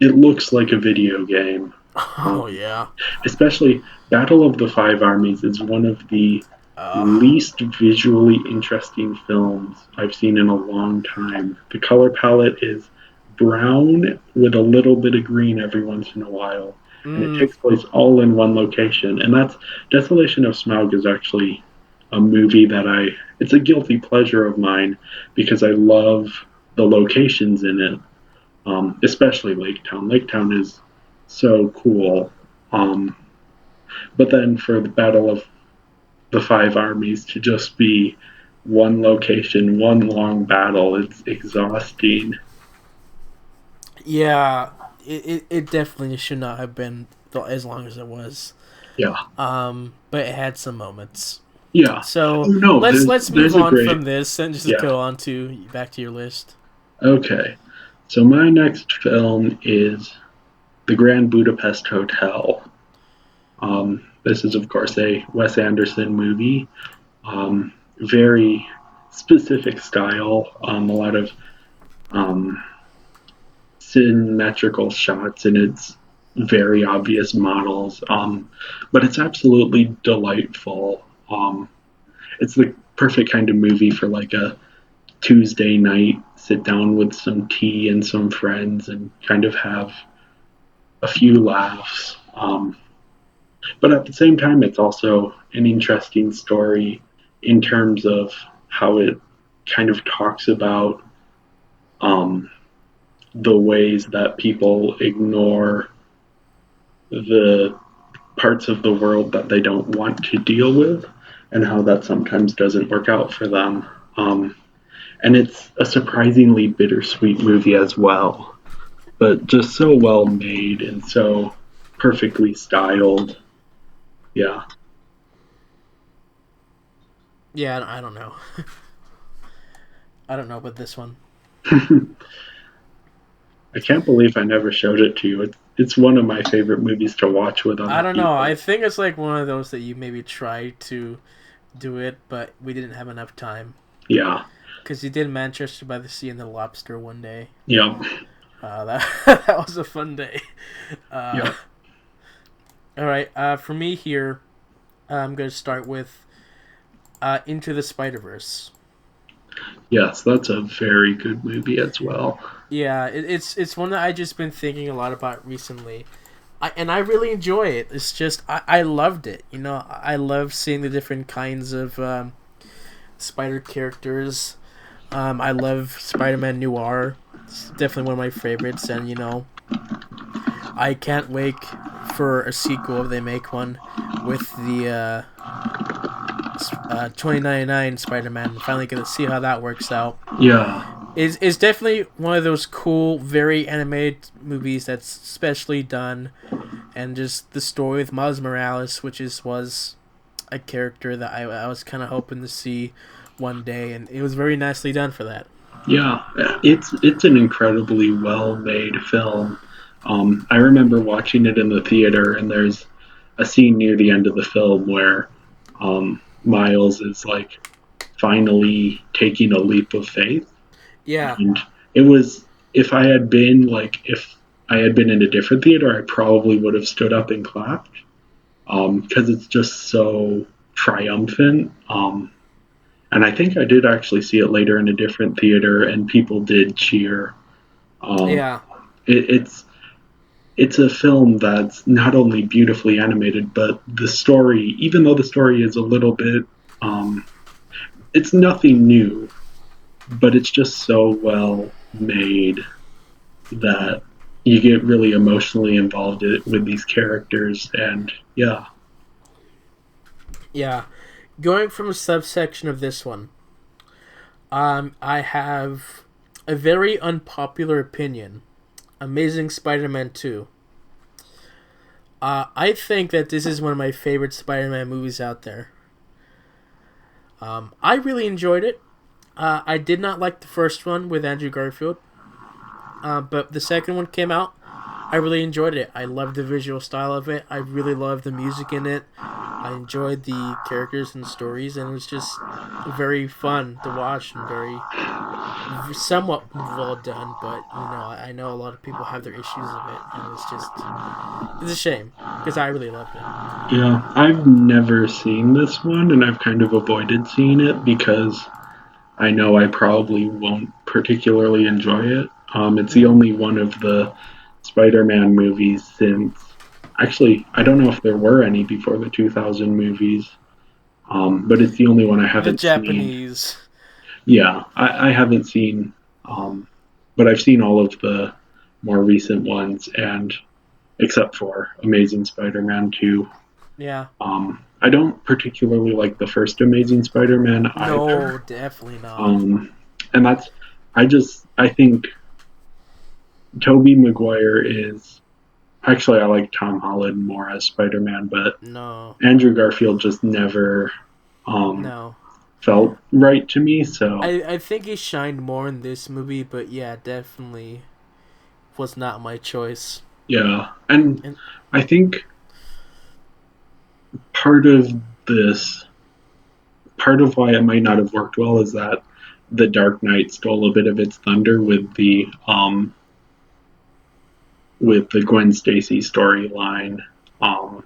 Speaker 2: it looks like a video game.
Speaker 1: Oh
Speaker 2: Um,
Speaker 1: yeah.
Speaker 2: Especially Battle of the Five Armies is one of the
Speaker 1: Uh,
Speaker 2: least visually interesting films I've seen in a long time. The color palette is brown with a little bit of green every once in a while, and it
Speaker 1: mm,
Speaker 2: takes place all in one location. And that's Desolation of Smaug is actually a movie that it's a guilty pleasure of mine because I love the locations in it, especially Lake Town. Lake Town is so cool. Um, but then for the Battle of the Five Armies to just be one location, one long battle, it's exhausting.
Speaker 1: yeah. It definitely should not have been as long as it was.
Speaker 2: Yeah,
Speaker 1: But it had some moments.
Speaker 2: yeah. Oh
Speaker 1: So
Speaker 2: no,
Speaker 1: let's move
Speaker 2: there's a
Speaker 1: on
Speaker 2: great
Speaker 1: from this and just
Speaker 2: yeah.
Speaker 1: go on to back to your list.
Speaker 2: Okay, so my next film is The Grand Budapest Hotel. This is of course a Wes Anderson movie. Very specific style. A lot of um, symmetrical shots and it's very obvious models. But it's absolutely delightful. It's the perfect kind of movie for like a Tuesday night, sit down with some tea and some friends and kind of have a few laughs. But at the same time, it's also an interesting story in terms of how it kind of talks about um, the ways that people ignore the parts of the world that they don't want to deal with. and how that sometimes doesn't work out for them. Um, and it's a surprisingly bittersweet movie as well, but just so well made and so perfectly styled. Yeah.
Speaker 1: Yeah, I don't know. I don't know about this one.
Speaker 2: I can't believe I never showed it to you. It's one of my favorite movies to watch with
Speaker 1: I
Speaker 2: other
Speaker 1: don't know. I
Speaker 2: people.
Speaker 1: think it's like one of those that you maybe tried to do it, but we didn't have enough time.
Speaker 2: Yeah.
Speaker 1: Because you did Manchester by the Sea and the Lobster one day.
Speaker 2: Yeah.
Speaker 1: That that was a fun day. Uh,
Speaker 2: Yeah.
Speaker 1: all right. For me here, I'm going to start with Into the Spider-Verse.
Speaker 2: Yes, that's a very good movie as well.
Speaker 1: Yeah, it's one that I just been thinking a lot about recently. And I really enjoy it. It's just I loved it. You know, I love seeing the different kinds of spider characters. I love Spider-Man Noir. It's definitely one of my favorites, and you know, I can't wait for a sequel if they make one with the 2099 Spider-Man. Finally, get to see how that works out.
Speaker 2: Yeah.
Speaker 1: Is definitely one of those cool, very animated movies that's specially done, and just the story with Miles Morales, which was a character that I was kind of hoping to see one day, and it was very nicely done for that.
Speaker 2: Yeah. It's an incredibly well made film. I remember watching it in the theater, and there's a scene near the end of the film where Miles is like finally taking a leap of faith.
Speaker 1: Yeah,
Speaker 2: And it was, if I had been in a different theater, I probably would have stood up and clapped, because it's just so triumphant. And I think I did actually see it later in a different theater, and people did cheer. Um,
Speaker 1: yeah,
Speaker 2: it's it's a film that's not only beautifully animated, but the story, even though the story is a little bit, um, it's nothing new, but it's just so well made that you get really emotionally involved with these characters, and yeah.
Speaker 1: yeah. Going from a subsection of this one, I have a very unpopular opinion. Amazing Spider-Man 2. I think that this is one of my favorite Spider-Man movies out there. I really enjoyed it. I did not like the first one with Andrew Garfield, but the second one came out. I really enjoyed it. I loved the visual style of it. I really loved the music in it. I enjoyed the characters and stories, and it was just very fun to watch and very somewhat well done. But you know, I know a lot of people have their issues of it, and it's a shame because I really loved it.
Speaker 2: Yeah, I've never seen this one, and I've kind of avoided seeing it because I know I probably won't particularly enjoy it. It's the
Speaker 1: Mm-hmm.
Speaker 2: only one of the Spider-Man movies since. Actually, I don't know if there were any before the 2000 movies, but it's the only one I
Speaker 1: The
Speaker 2: haven't seen.
Speaker 1: Japanese,
Speaker 2: Yeah, I haven't seen, um, but I've seen all of the more recent ones, and except for Amazing Spider-Man 2.
Speaker 1: yeah,
Speaker 2: I don't particularly like the first Amazing Spider-Man
Speaker 1: no,
Speaker 2: either.
Speaker 1: definitely not.
Speaker 2: Um, and I think Tobey Maguire is actually, I like Tom Holland more as Spider-Man, but
Speaker 1: No,
Speaker 2: Andrew Garfield just never um,
Speaker 1: no.
Speaker 2: felt right to me. So
Speaker 1: I think he shined more in this movie, but yeah, definitely was not my choice.
Speaker 2: yeah, and
Speaker 1: And
Speaker 2: I think part of this, part of why it might not have worked well is that the Dark Knight stole a bit of its thunder with the Gwen Stacy storyline. Um,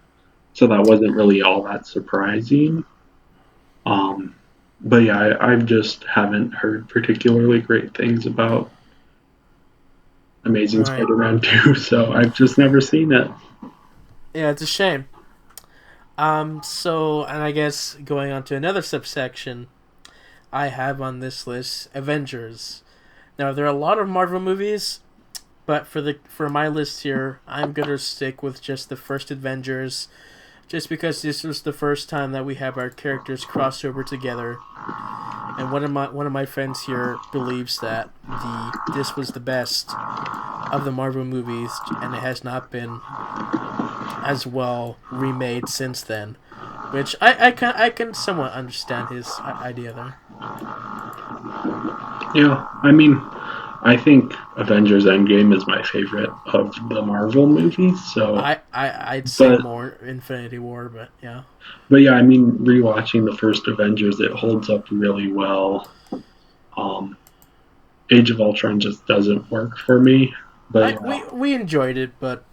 Speaker 2: so that wasn't really all that surprising. Um, but yeah, I just haven't heard particularly great things about Amazing
Speaker 1: right,
Speaker 2: Spider-Man 2, so I've just never seen it.
Speaker 1: yeah, it's a shame. So and I guess going on to another subsection, I have on this list Avengers. Now there are a lot of Marvel movies, but for my list here, I'm gonna stick with just the first Avengers, just because this was the first time that we have our characters cross over together. And one of my friends here believes that this was the best of the Marvel movies, and it has not been as well remade since then. Which I can somewhat understand his idea there.
Speaker 2: Yeah, I mean, I think Avengers Endgame is my favorite of the Marvel movies. So,
Speaker 1: I'd say
Speaker 2: but
Speaker 1: more Infinity War, but yeah.
Speaker 2: but yeah, I mean, rewatching the first Avengers, it holds up really well. Um, Age of Ultron just doesn't work for me. But yeah,
Speaker 1: We enjoyed it, but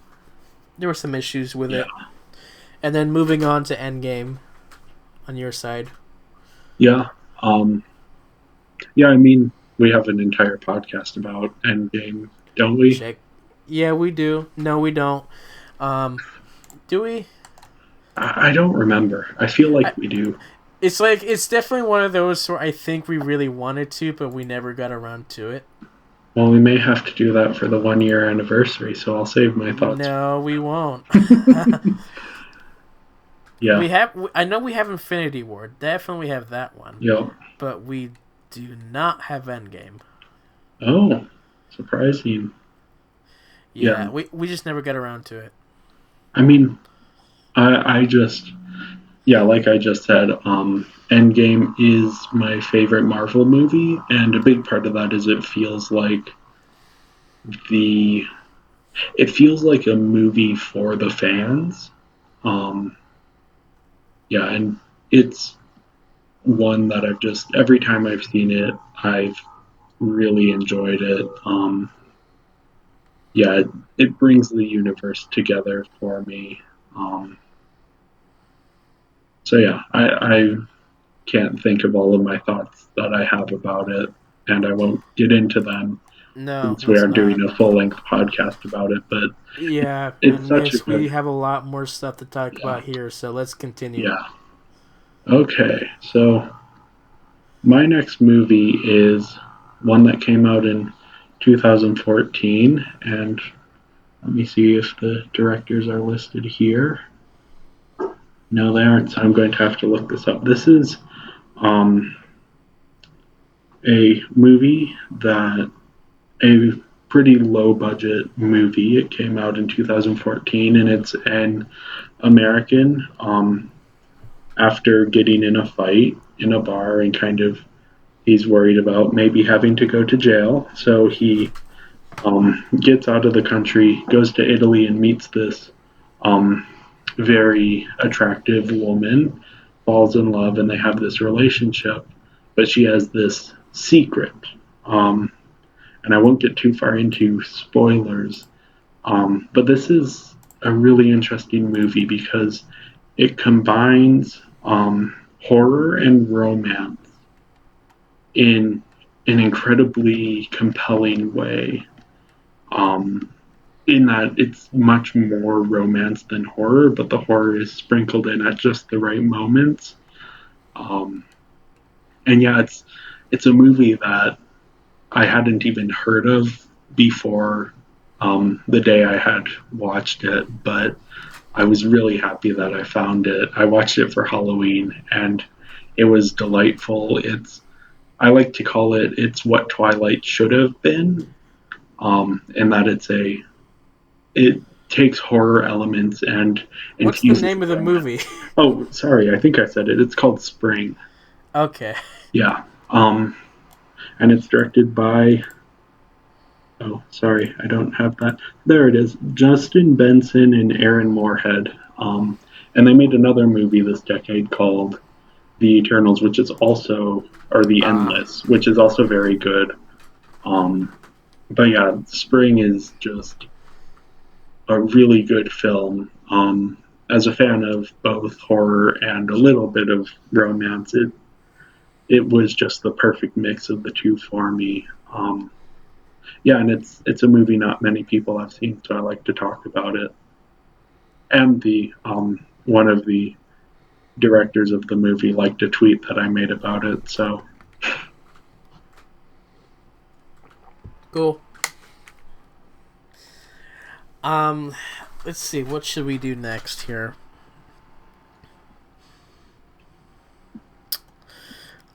Speaker 1: there were some issues with
Speaker 2: yeah,
Speaker 1: it. And then moving on to Endgame on your side.
Speaker 2: yeah, um, yeah. I mean, we have an entire podcast about Endgame, don't we?
Speaker 1: Check. Yeah, we do. No, we don't. Um, do we?
Speaker 2: I don't remember. I feel
Speaker 1: I,
Speaker 2: like we do.
Speaker 1: it's definitely one of those where I think we really wanted to, but we never got around to it.
Speaker 2: Well, we may have to do that for the 1 year anniversary, so I'll save my thoughts.
Speaker 1: No, we won't.
Speaker 2: Yeah.
Speaker 1: we have. I know we have Infinity War. Definitely have that one.
Speaker 2: Yep.
Speaker 1: But we do not have Endgame.
Speaker 2: Oh, surprising.
Speaker 1: Yeah,
Speaker 2: Yeah.
Speaker 1: we just never got around to it.
Speaker 2: I mean, I just, yeah, like I just said, Endgame is my favorite Marvel movie, and a big part of that is the, it feels like a movie for the fans. Um, yeah, and it's one that I've just, every time I've seen it, I've really enjoyed it. Yeah, it brings the universe together for me. Um, so yeah, I can't think of all of my thoughts that I have about it, and I won't get into them
Speaker 1: No,
Speaker 2: since we
Speaker 1: let's
Speaker 2: are doing
Speaker 1: not.
Speaker 2: a full length podcast about it. But
Speaker 1: Yeah,
Speaker 2: it's
Speaker 1: and
Speaker 2: such a
Speaker 1: yes, we
Speaker 2: good,
Speaker 1: have a lot more stuff to talk
Speaker 2: yeah,
Speaker 1: about here, so let's continue.
Speaker 2: yeah. Okay, so my next movie is one that came out in 2014, and let me see if the directors are listed here. No, they aren't, so I'm going to have to look this up. This is um, a movie that a pretty low budget movie. It came out in 2014, and it's an American after getting in a fight in a bar and kind of he's worried about maybe having to go to jail. So he gets out of the country, goes to Italy, and meets this um, very attractive woman, falls in love, and they have this relationship. But she has this secret. Um, and I won't get too far into spoilers. But this is a really interesting movie because it combines horror and romance in an incredibly compelling way. Um, in that it's much more romance than horror, but the horror is sprinkled in at just the right moments. Um, and yeah, it's a movie that I hadn't even heard of before the day I had watched it, but I was really happy that I found it. I watched it for Halloween, and it was delightful. I like to call it's what Twilight should have been, in that it takes horror elements and
Speaker 1: What's the
Speaker 2: infuses
Speaker 1: name of the
Speaker 2: romance.
Speaker 1: movie?
Speaker 2: Oh, sorry, I think I said it. It's called Spring.
Speaker 1: Okay.
Speaker 2: Yeah, and it's directed by. Oh, sorry, I don't have that. There it is. Justin Benson and Aaron Moorhead. And they made another movie this decade called The Eternals, which is also, or The
Speaker 1: Ah,
Speaker 2: Endless, which is also very good. Um, but yeah, Spring is just a really good film. As a fan of both horror and a little bit of romance, it was just the perfect mix of the two for me. Yeah, and it's a movie not many people have seen, so I like to talk about it. And the one of the directors of the movie liked a tweet that I made about it. So
Speaker 1: cool. Um, let's see. What should we do next here?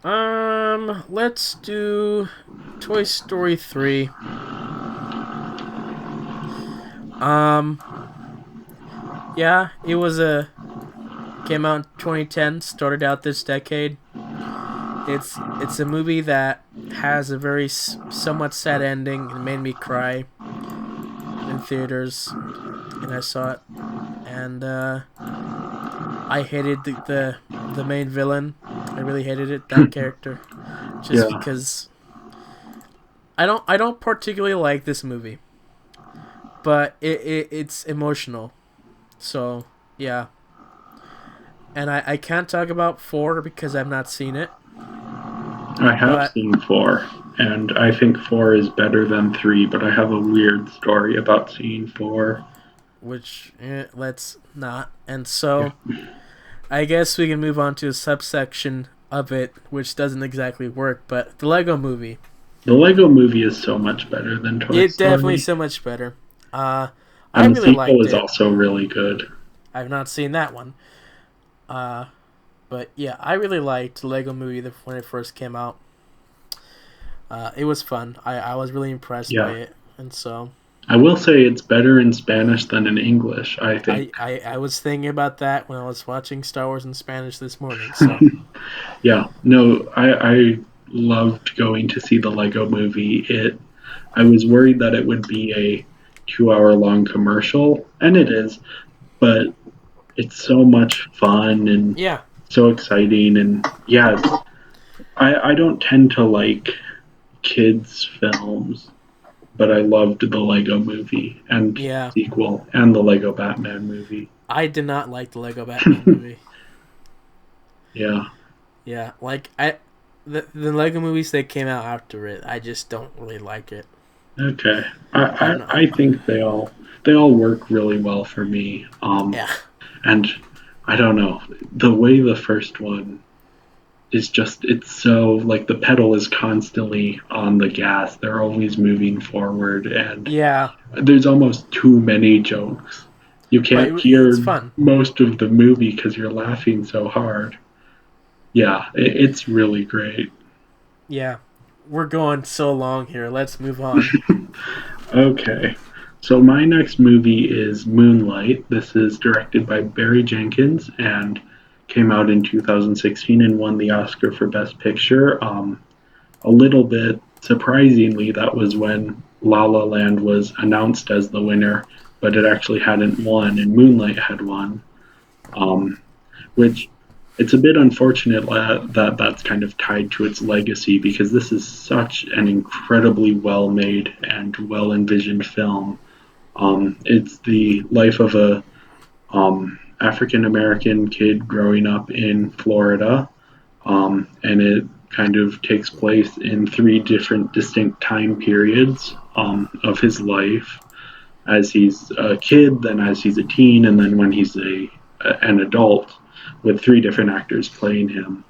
Speaker 1: Let's do Toy Story 3. Um, yeah, it was came out in 2010, started out this decade. It's a movie that has a very somewhat sad ending. It made me cry in theaters, and I saw it, and I hated the main villain. I really hated that character, just
Speaker 2: Yeah.
Speaker 1: because I don't particularly like this movie, but it's emotional. So yeah, and I can't talk about 4 because I've not seen it,
Speaker 2: I have
Speaker 1: but
Speaker 2: seen 4, and I think 4 is better than 3, but I have a weird story about seeing 4.
Speaker 1: which let's not. And
Speaker 2: Yeah.
Speaker 1: so I guess we can move on to a subsection of it, which doesn't exactly work, but the Lego Movie.
Speaker 2: The Lego movie is so much better than Toy
Speaker 1: It definitely
Speaker 2: Story,
Speaker 1: so much better. Uh, I
Speaker 2: and the
Speaker 1: really
Speaker 2: sequel
Speaker 1: liked
Speaker 2: is
Speaker 1: it.
Speaker 2: also really good.
Speaker 1: I've not seen that one. Uh, but yeah, I really liked the Lego Movie when it first came out. It was fun. I was really impressed by
Speaker 2: Yeah.
Speaker 1: it, and so
Speaker 2: I will say it's better in Spanish than in English, I think.
Speaker 1: I was thinking about that when I was watching Star Wars in Spanish this morning. So
Speaker 2: Yeah, no, I loved going to see the Lego movie. I was worried that it would be a 2 hour long commercial, and it is, but it's so much fun and
Speaker 1: yeah,
Speaker 2: so exciting. And yeah, I don't tend to like kids' films, but I loved the Lego movie and
Speaker 1: yeah,
Speaker 2: sequel and the Lego Batman movie.
Speaker 1: I did not like the Lego Batman movie.
Speaker 2: Yeah.
Speaker 1: Yeah, like the Lego movies that came out after it, I just don't really like it.
Speaker 2: Okay.
Speaker 1: I don't know.
Speaker 2: I think they all work really well for me.
Speaker 1: Yeah,
Speaker 2: And I don't know, the way the first one is just, it's so like the pedal is constantly on the gas. They're always moving forward, and
Speaker 1: yeah,
Speaker 2: there's almost too many jokes. You
Speaker 1: but
Speaker 2: can't
Speaker 1: it's
Speaker 2: hear
Speaker 1: fun.
Speaker 2: most of the movie because you're laughing so hard. Yeah, it's really great.
Speaker 1: Yeah, we're going so long here. Let's move on.
Speaker 2: Okay. So my next movie is Moonlight. This is directed by Barry Jenkins and came out in 2016 and won the Oscar for Best Picture. A little bit surprisingly, that was when La La Land was announced as the winner, but it actually hadn't won, and Moonlight had won. Um, which it's a bit unfortunate that that's kind of tied to its legacy because this is such an incredibly well made and well envisioned film. It's the life of a African American kid growing up in Florida, and it kind of takes place in 3 different distinct time periods of his life as he's a kid, then as he's a teen, and then when he's an adult, with 3 different actors playing him.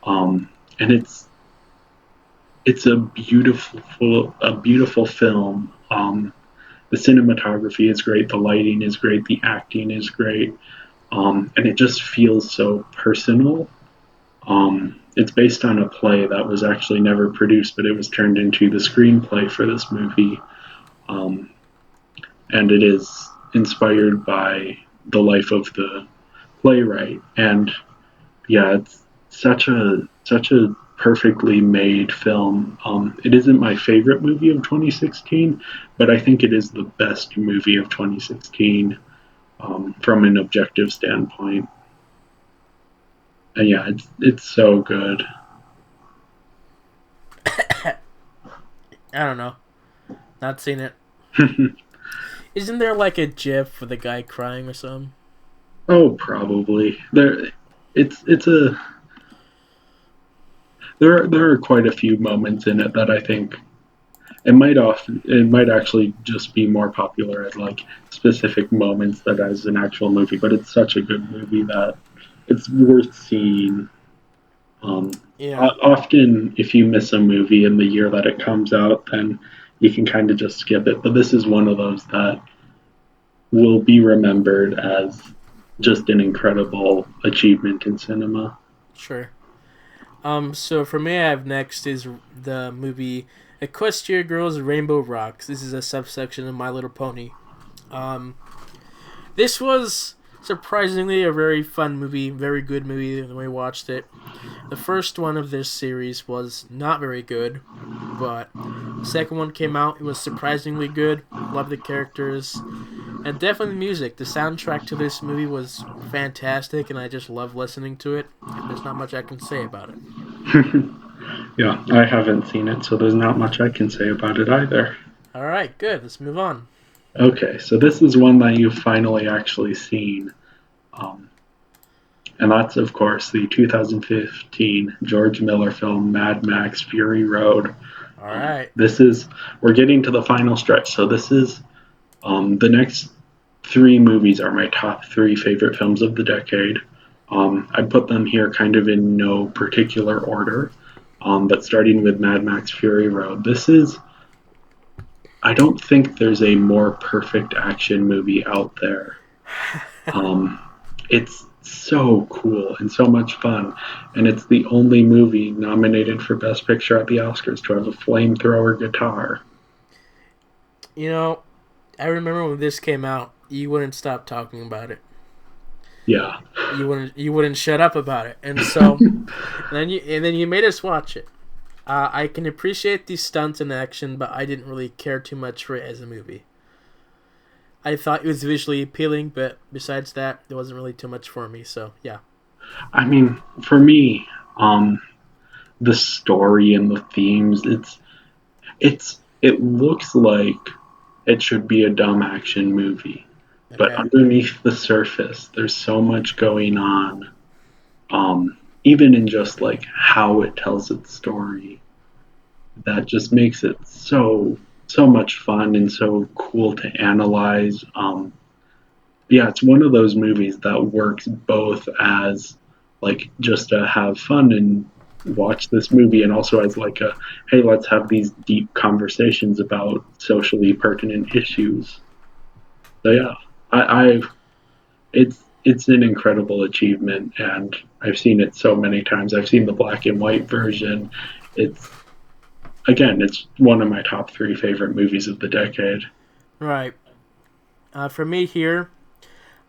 Speaker 2: And it's a beautiful film. The cinematography is great, the lighting is great, the acting is great, and it just feels so personal. It's based on a play that was actually never produced, but it was turned into the screenplay for this movie. Um, and it is inspired by the life of the playwright. And yeah, it's such a perfectly made film. It isn't my favorite movie of 2016, but I think it is the best movie of 2016 from an objective standpoint. And yeah, it's so good.
Speaker 1: I don't know. Not seen it. Isn't there like a GIF for the guy crying or something?
Speaker 2: Oh, probably it's a there are quite a few moments in it that I think it might actually just be more popular at like specific moments that as an actual movie, but it's such a good movie that it's worth seeing.
Speaker 1: Yeah.
Speaker 2: Often, if you miss a movie in the year that it comes out, then you can kind of just skip it. But this is one of those that will be remembered as just an incredible achievement in cinema.
Speaker 1: Sure. So for me, I have next is the movie Equestria Girls Rainbow Rocks. This is a subsection of My Little Pony. Um, this was surprisingly a very fun movie, very good movie when we watched it. The first one of this series was not very good, but the second one came out. It was surprisingly good. Loved the characters, and definitely the music. The soundtrack to this movie was fantastic, and I just love listening to it. And there's not much I can say about it.
Speaker 2: Yeah, I haven't seen it, so there's not much I can say about it either.
Speaker 1: All right, good. Let's move on.
Speaker 2: Okay, so this is one that you've finally actually seen. Um, and that's, of course, the 2015 George Miller film Mad Max Fury Road.
Speaker 1: All right.
Speaker 2: We're getting to the final stretch, so this is the next three movies are my top three favorite films of the decade. I put them here kind of in no particular order, but starting with Mad Max Fury Road. I don't think there's a more perfect action movie out there. It's so cool and so much fun, and it's the only movie nominated for Best Picture at the Oscars to have a flamethrower guitar.
Speaker 1: You know, I remember when this came out, you wouldn't stop talking about it.
Speaker 2: Yeah.
Speaker 1: You wouldn't shut up about it, and so and then you made us watch it. I can appreciate these stunts in action, but I didn't really care too much for it as a movie. I thought it was visually appealing, but besides that, there wasn't really too much for me. So yeah.
Speaker 2: I mean, for me, the story and the themes, it looks like it should be a dumb action movie, but
Speaker 1: Okay.
Speaker 2: underneath the surface, there's so much going on. Even in just like how it tells its story, that just makes it so much fun and so cool to analyze. Yeah, it's one of those movies that works both as like just to have fun and watch this movie, and also as like a hey, let's have these deep conversations about socially pertinent issues. So yeah, I it's an incredible achievement, and I've seen it so many times. I've seen the black and white version. It's it's one of my top three favorite movies of the decade.
Speaker 1: Right. For me here,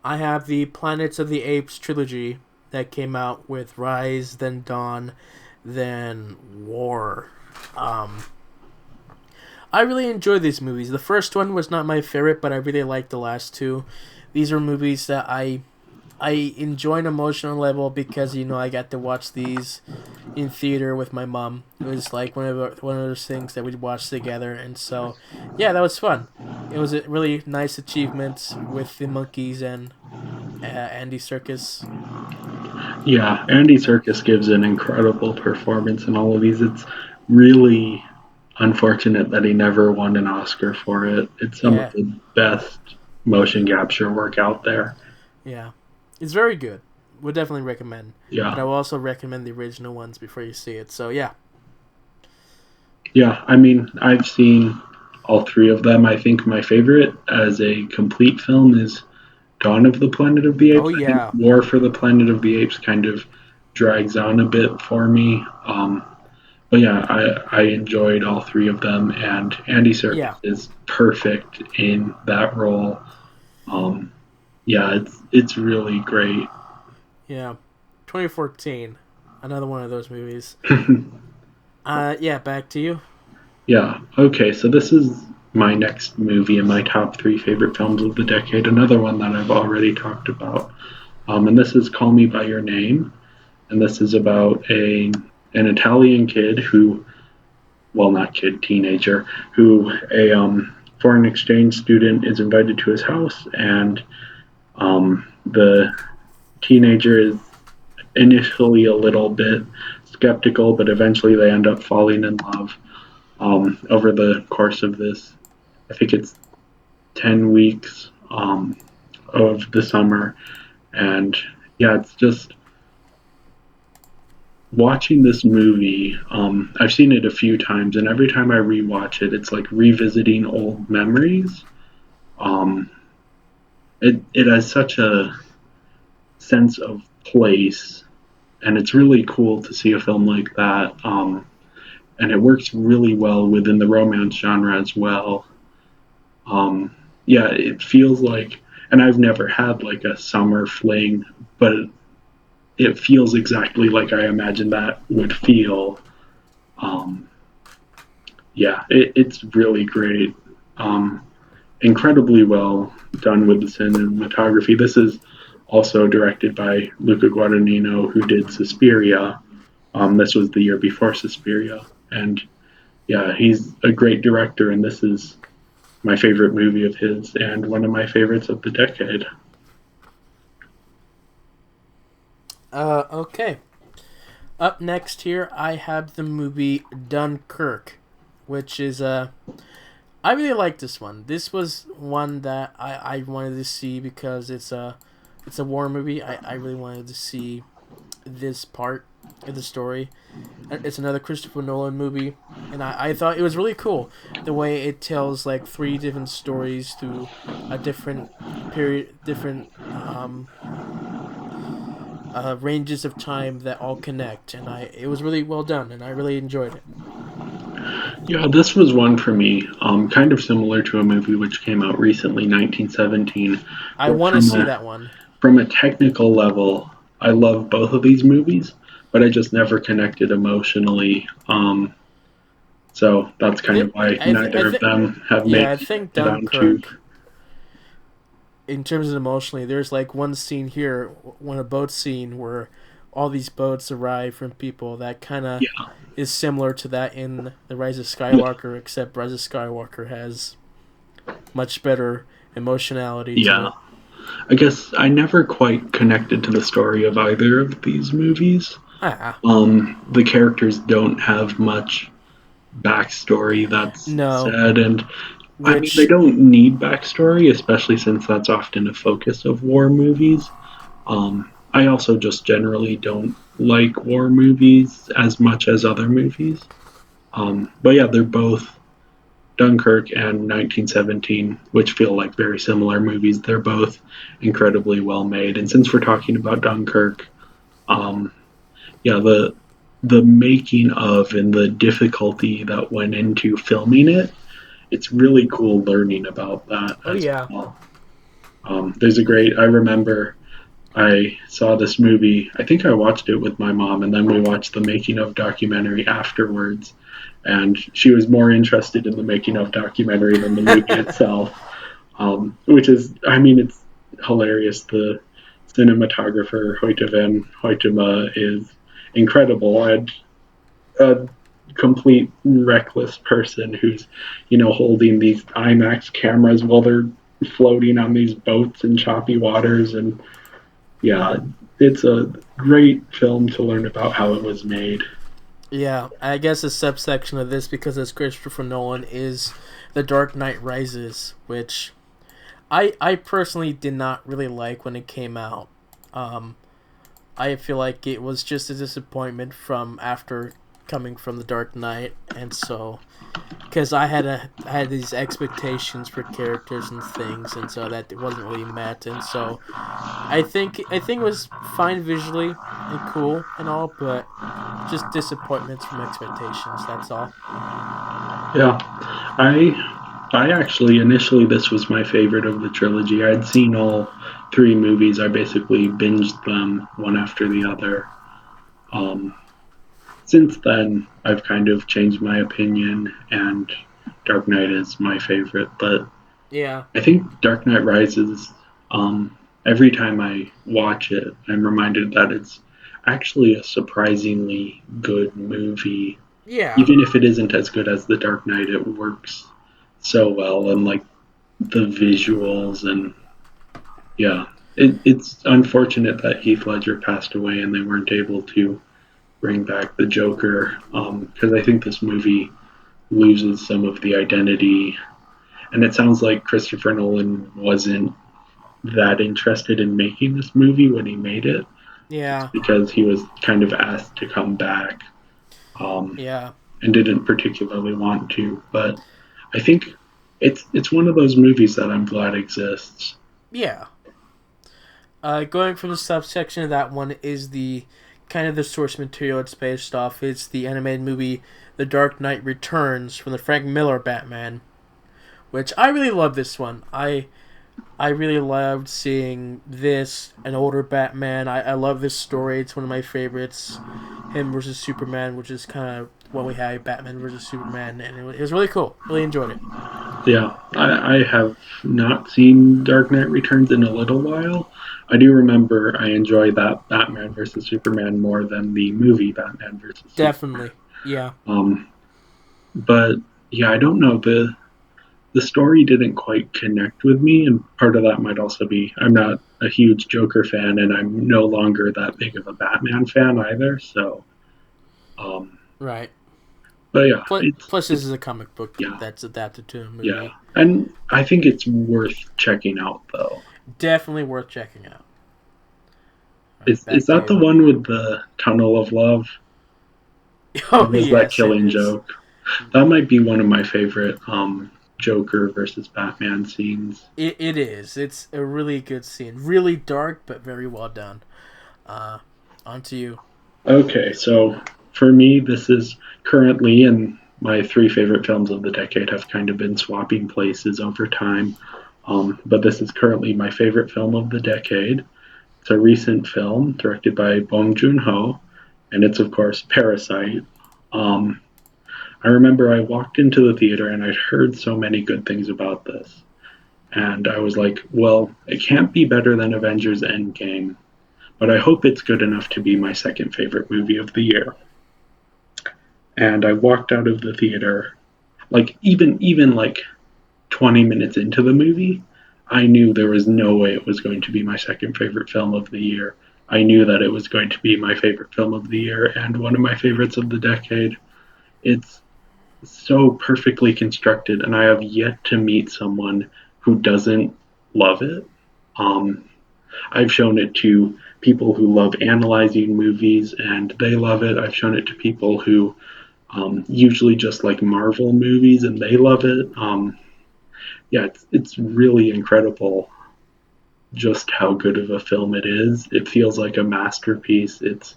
Speaker 1: I have the Planets of the Apes trilogy that came out with Rise, then Dawn, then War. Um, I really enjoyed these movies. The first one was not my favorite, but I really liked the last two. These are movies that I enjoy an emotional level because I got to watch these in theater with my mom. It was like one of those things that we'd watch together, and so yeah, that was fun. It was a really nice achievement with the monkeys and Andy Serkis.
Speaker 2: Yeah, Andy Serkis gives an incredible performance in all of these. It's really unfortunate that he never won an Oscar for it. It's some of
Speaker 1: Yeah,
Speaker 2: the best motion capture work out there.
Speaker 1: yeah, it's very good. Would definitely recommend, but
Speaker 2: Yeah.
Speaker 1: I will also recommend the original ones before you see it. So yeah.
Speaker 2: Yeah, I mean, I've seen all three of them. I think my favorite as a complete film is Dawn of the Planet of the
Speaker 1: Oh
Speaker 2: Apes. I think
Speaker 1: yeah,
Speaker 2: War for the Planet of the Apes kind of drags on a bit for me. But yeah, I enjoyed all three of them, and Andy Serkis
Speaker 1: yeah,
Speaker 2: is perfect in that role. Um, yeah, it's really great.
Speaker 1: yeah. 2014, another one of those movies. Yeah, back to you.
Speaker 2: Yeah, okay, so this is my next movie in my top three favorite films of the decade, another one that I've already talked about. And this is Call Me By Your Name, and this is about an Italian kid who, well, not kid, teenager, who a foreign exchange student is invited to his house, and the teenager is initially a little bit skeptical, but eventually they end up falling in love over the course of this. I think it's 10 weeks of the summer. And yeah, it's just watching this movie. I've seen it a few times, and every time I rewatch it, it's like revisiting old memories. Um, it has such a sense of place and it's really cool to see a film like that. And it works really well within the romance genre as well. Um, yeah, it feels like, and I've never had like a summer fling, but it feels exactly like I imagine that would feel. Um, yeah, it's really great. Um, Incredibly well done with the cinematography. This is also directed by Luca Guadagnino, who did Suspiria. This was the year before Suspiria, and yeah, he's a great director, and this is my favorite movie of his and one of my favorites of the decade.
Speaker 1: Okay. Up next here, I have the movie Dunkirk, which is I really like this one. This was one that I wanted to see because it's a war movie. I really wanted to see this part of the story. It's another Christopher Nolan movie, and I thought it was really cool the way it tells like three different stories through a different period, different ranges of time that all connect, and it was really well done, and I really enjoyed it.
Speaker 2: Yeah, this was one for me, kind of similar to a movie which came out recently, 1917.
Speaker 1: I
Speaker 2: But
Speaker 1: want to see that one.
Speaker 2: from a technical level, I love both of these movies, but I just never connected emotionally. So that's kind of why neither of them have made
Speaker 1: I think
Speaker 2: it onto.
Speaker 1: Dunkirk, in terms of emotionally, there's like one scene here, one a boat scene where all these boats arrive from people that kind of
Speaker 2: Yeah,
Speaker 1: is similar to that in the Rise of
Speaker 2: yeah,
Speaker 1: Skywalker, except Rise of Skywalker has much better emotionality to
Speaker 2: yeah.
Speaker 1: it.
Speaker 2: I guess I never quite connected to the story of either of these movies.
Speaker 1: Ah,
Speaker 2: The characters don't have much backstory that's
Speaker 1: no,
Speaker 2: said, and I mean, they
Speaker 1: which
Speaker 2: don't need backstory, especially since that's often a focus of war movies. I also just generally don't like war movies as much as other movies. But yeah, they're both Dunkirk and 1917, which feel like very similar movies. They're both incredibly well made. And since we're talking about Dunkirk, um, yeah, the making of and the difficulty that went into filming it, it's really cool learning about that
Speaker 1: oh
Speaker 2: as
Speaker 1: yeah,
Speaker 2: well. There's a great, I remember I saw this movie. I think I watched it with my mom, and then we watched the making of documentary afterwards. And she was more interested in the making of documentary than the movie itself, which is, I mean, it's hilarious. The cinematographer Hoyte van Hoytema is incredible, and a complete reckless person who's, holding these IMAX cameras while they're floating on these boats in choppy waters, and yeah, it's a great film to learn about how it was made.
Speaker 1: yeah. I guess a subsection of this, because it's Christopher Nolan, is The Dark Knight Rises, which I personally did not really like when it came out. Um, I feel like it was just a disappointment from after coming from The Dark Knight, and so because I had these expectations for characters and things, and so that it wasn't really met, and so I think it was fine visually and cool and all, but just disappointments from expectations. That's all.
Speaker 2: Yeah, I actually initially this was my favorite of the trilogy. I'd seen all three movies. I basically binged them one after the other. Um, since then, I've kind of changed my opinion, and Dark Knight is my favorite. But
Speaker 1: Yeah,
Speaker 2: I think Dark Knight Rises. Every time I watch it, I'm reminded that it's actually a surprisingly good movie.
Speaker 1: yeah,
Speaker 2: Even if it isn't as good as The Dark Knight, it works so well, and like the visuals, and yeah, it's unfortunate that Heath Ledger passed away and they weren't able to bring back the Joker, because I think this movie loses some of the identity, and it sounds like Christopher Nolan wasn't that interested in making this movie when he made it, just
Speaker 1: yeah,
Speaker 2: because he was kind of asked to come back, um,
Speaker 1: yeah,
Speaker 2: and didn't particularly want to. But I think it's one of those movies that I'm glad exists.
Speaker 1: yeah. Going from the subsection of that one is the kind of the source material it's based off is the animated movie The Dark Knight Returns from the Frank Miller Batman, which I really love this one. I really loved seeing this, an older Batman. I love this story. It's one of my favorites. Him versus Superman, which is kind of what we had, Batman versus Superman, and it was really cool. Really enjoyed it.
Speaker 2: Yeah, I have not seen Dark Knight Returns in a little while. I do remember I enjoy that Batman versus Superman more than the movie Batman versus Superman.
Speaker 1: Definitely. Yeah.
Speaker 2: But yeah, I don't know, the story didn't quite connect with me, and part of that might also be I'm not a huge Joker fan, and I'm no longer that big of a Batman fan either. So,
Speaker 1: Right.
Speaker 2: but yeah,
Speaker 1: Plus, this is a comic book
Speaker 2: yeah,
Speaker 1: that's adapted to a movie.
Speaker 2: yeah, and I think it's worth checking out though.
Speaker 1: Definitely worth checking out.
Speaker 2: Is that the one with the Tunnel of Love?
Speaker 1: Oh,
Speaker 2: Was
Speaker 1: yes,
Speaker 2: that Killing Joke? That might be one of my favorite Joker versus Batman scenes.
Speaker 1: It is. It's a really good scene. Really dark, but very well done. On to you.
Speaker 2: Okay, so for me, this is currently, and my three favorite films of the decade have kind of been swapping places over time. But this is currently my favorite film of the decade. It's a recent film directed by Bong Joon-ho, and it's, of course, Parasite. Um, I remember I walked into the theater and I'd heard so many good things about this. And I was like, well, it can't be better than Avengers Endgame, but I hope it's good enough to be my second favorite movie of the year. And I walked out of the theater, like even like 20 minutes into the movie, I knew there was no way it was going to be my second favorite film of the year. I knew that it was going to be my favorite film of the year and one of my favorites of the decade. It's so perfectly constructed, and I have yet to meet someone who doesn't love it. Um, I've shown it to people who love analyzing movies, and they love it. I've shown it to people who usually just like Marvel movies, and they love it. Yeah, it's really incredible just how good of a film it is. It feels like a masterpiece. It's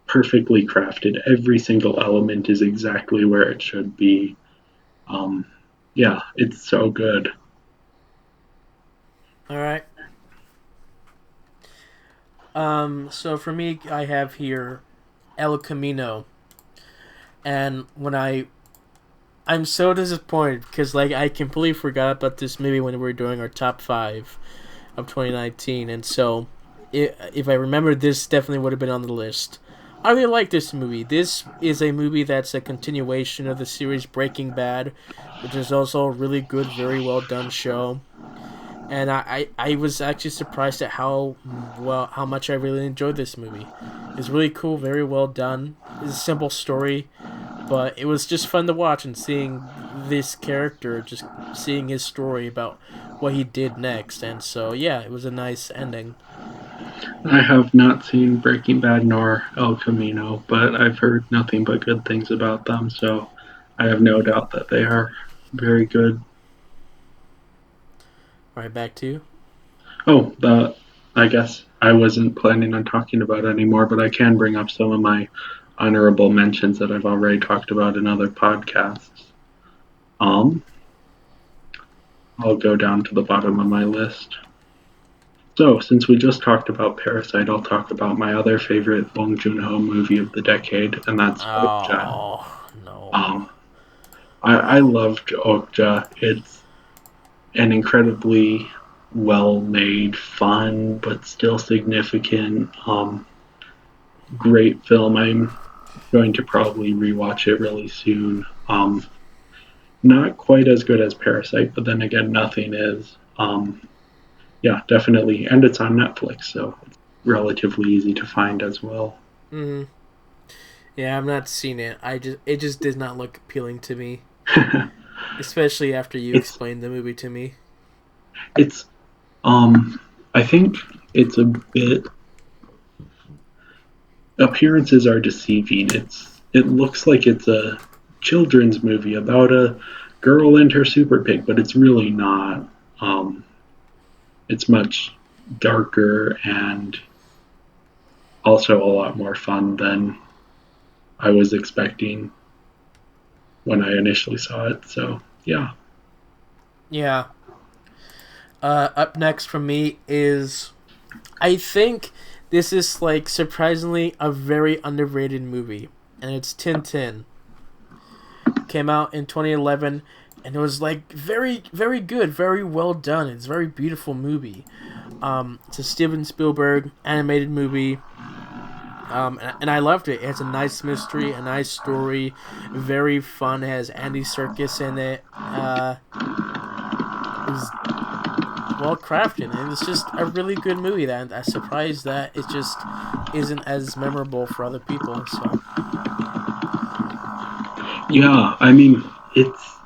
Speaker 2: perfectly crafted. Every single element is exactly where it should be. Um, yeah, it's so good.
Speaker 1: All right. So for me, I have here El Camino, and I'm so disappointed because like I completely forgot about this movie when we were doing our top 5 of 2019, and so if I remembered, this definitely would have been on the list. I really like this movie. This is a movie that's a continuation of the series Breaking Bad, which is also a really good, very well done show. And I was actually surprised at how much I really enjoyed this movie. It's really cool, very well done. It's a simple story, but it was just fun to watch and seeing this character, just seeing his story about what he did next. And so yeah, it was a nice ending.
Speaker 2: I have not seen Breaking Bad nor El Camino, but I've heard nothing but good things about them, so I have no doubt that they are very good.
Speaker 1: Right, back to you.
Speaker 2: Oh, I guess I wasn't planning on talking about it anymore, but I can bring up some of my honorable mentions that I've already talked about in other podcasts. Um, I'll go down to the bottom of my list. So, since we just talked about Parasite, I'll talk about my other favorite Bong Joon-ho movie of the decade, and that's Okja.
Speaker 1: Oh no.
Speaker 2: Um, I loved Okja. It's an incredibly well-made, fun, but still significant, great film. I'm going to probably rewatch it really soon. Not quite as good as Parasite, but then again, nothing is. Yeah, definitely, and it's on Netflix, so it's relatively easy to find as well.
Speaker 1: Mm-hmm. Yeah, I've not seen it. It just did not look appealing to me, especially after you
Speaker 2: it's
Speaker 1: explained the movie to me.
Speaker 2: it's I think it's a bit appearances are deceiving. It looks like it's a children's movie about a girl and her super pig, but it's really not. It's much darker and also a lot more fun than I was expecting when I initially saw it. So yeah.
Speaker 1: Yeah. Up next from me is, I think this is like surprisingly a very underrated movie, and it's 1010. Came out in 2011, and it was like very very good, very well done. It's a very beautiful movie. It's a Steven Spielberg animated movie. And I loved it. It has a nice mystery, a nice story, very fun. It has Andy Serkis in it. It was well crafted, and it's just a really good movie. That I'm surprised that it just isn't as memorable for other people. So
Speaker 2: Yeah, I mean, it's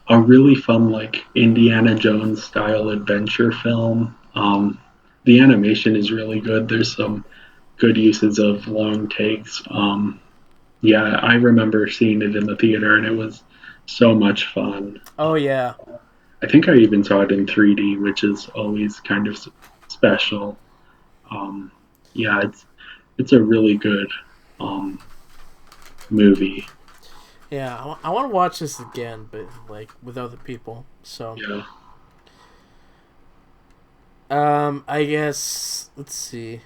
Speaker 2: a really fun, like, Indiana Jones style adventure film. The animation is really good. There's some good uses of long takes. Yeah, I remember seeing it in the theater, and it was so much fun.
Speaker 1: oh yeah,
Speaker 2: I think I even saw it in 3D, which is always kind of special. Um, yeah, it's a really good um, movie.
Speaker 1: yeah. I want to watch this again, but like with other people. So
Speaker 2: Yeah.
Speaker 1: I guess let's see.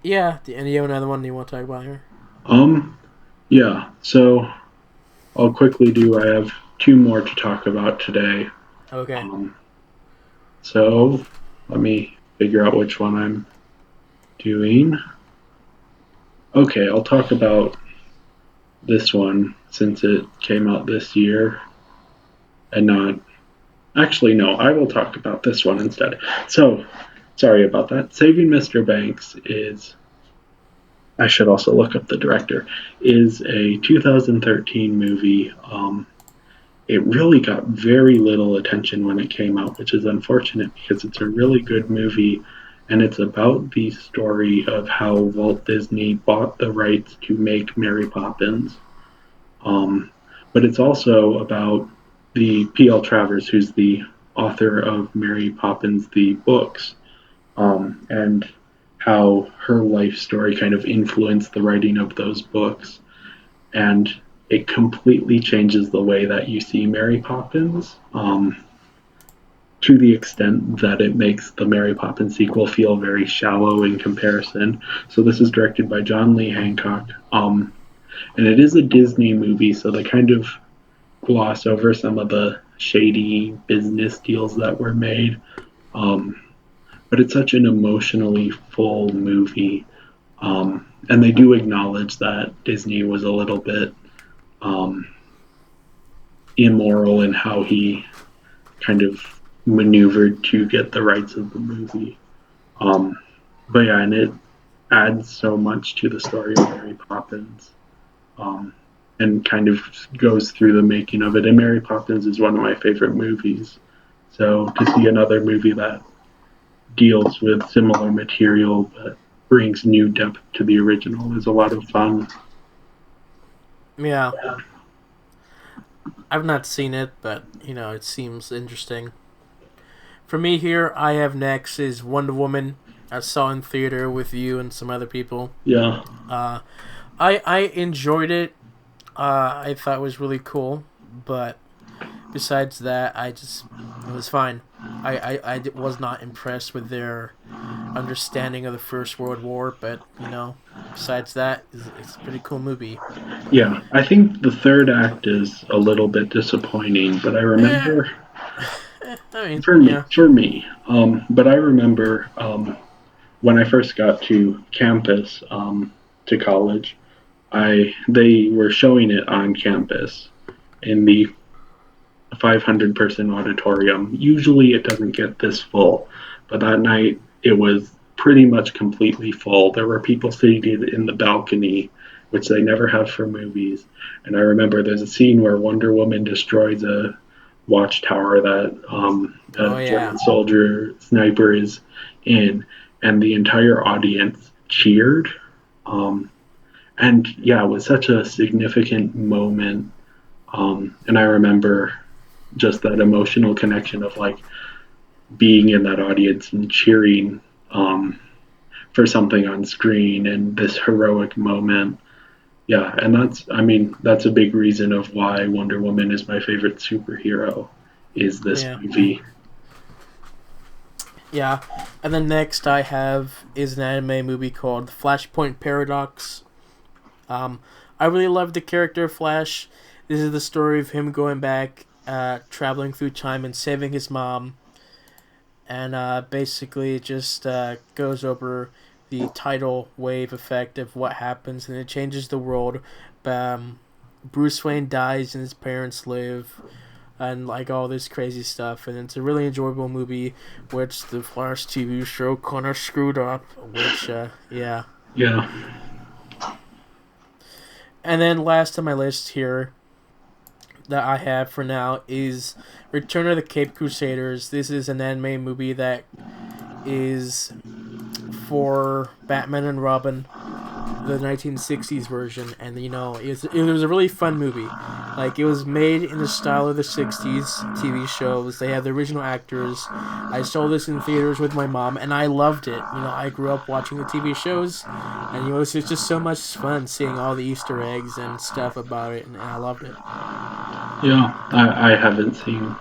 Speaker 1: Yeah, and you have another one you want to talk about here?
Speaker 2: Um. Yeah. So I'll quickly do. I have two more to talk about today.
Speaker 1: Okay.
Speaker 2: Um. So let me figure out which one I'm doing. Okay, I'll talk about this one since it came out this year, and not. Actually, no. I will talk about this one instead. So sorry about that. Saving Mr. Banks is, I should also look up the director, is a 2013 movie. It really got very little attention when it came out, which is unfortunate because it's a really good movie, and it's about the story of how Walt Disney bought the rights to make Mary Poppins. Um, but it's also about the P.L. Travers, who's the author of Mary Poppins, the books, and how her life story kind of influenced the writing of those books. And it completely changes the way that you see Mary Poppins, to the extent that it makes the Mary Poppins sequel feel very shallow in comparison. So this is directed by John Lee Hancock, and it is a Disney movie, so they kind of gloss over some of the shady business deals that were made. Um, but it's such an emotionally full movie. And they do acknowledge that Disney was a little bit um, immoral in how he kind of maneuvered to get the rights of the movie. Um, but yeah, and it adds so much to the story of Mary Poppins, um, and kind of goes through the making of it. And Mary Poppins is one of my favorite movies. So to see another movie that deals with similar material but brings new depth to the original is a lot of fun.
Speaker 1: Yeah, I've not seen it, but it seems interesting. For me here, I have next is Wonder Woman. I saw in theater with you and some other people.
Speaker 2: Yeah,
Speaker 1: Uh, I enjoyed it. I thought it was really cool, but besides that, it was fine. Was not impressed with their understanding of the First World War, but besides that, it's a pretty cool movie.
Speaker 2: yeah. I think the third act is a little bit disappointing, but I
Speaker 1: Eh,
Speaker 2: remember
Speaker 1: I mean,
Speaker 2: for me,
Speaker 1: yeah.
Speaker 2: but I remember when I first got to campus, to college, I they were showing it on campus in the 500-person auditorium. Usually it doesn't get this full, but that night it was pretty much completely full. There were people seated in the balcony, which they never have for movies. And I remember there's a scene where Wonder Woman destroys a watchtower that
Speaker 1: Oh
Speaker 2: a
Speaker 1: yeah.
Speaker 2: German soldier sniper is in, and the entire audience cheered. Um, and yeah, it was such a significant moment. And I remember just that emotional connection of like being in that audience and cheering um, for something on screen and this heroic moment. Yeah, and that's a big reason of why Wonder Woman is my favorite superhero, is this
Speaker 1: Yeah.
Speaker 2: movie.
Speaker 1: Yeah. And then next I have is an anime movie called Flashpoint Paradox. Um, I really love the character Flash. This is the story of him going back, traveling through time and saving his mom. And basically it just goes over the tidal wave effect of what happens, and it changes the world. Bruce Wayne dies and his parents live, and like all this crazy stuff. And it's a really enjoyable movie, which the Flash TV show kind of screwed up. Which, yeah.
Speaker 2: Yeah.
Speaker 1: And then last on my list here that I have for now is Return of the Cape Crusaders. This is an anime movie that is for Batman and Robin, the 1960s version, and it was a really fun movie. Like, it was made in the style of the 60s TV shows. They have the original actors. I saw this in theaters with my mom, and I loved it. I grew up watching the TV shows, and it's just so much fun seeing all the Easter eggs and stuff about it, and I loved it.
Speaker 2: Yeah, I haven't seen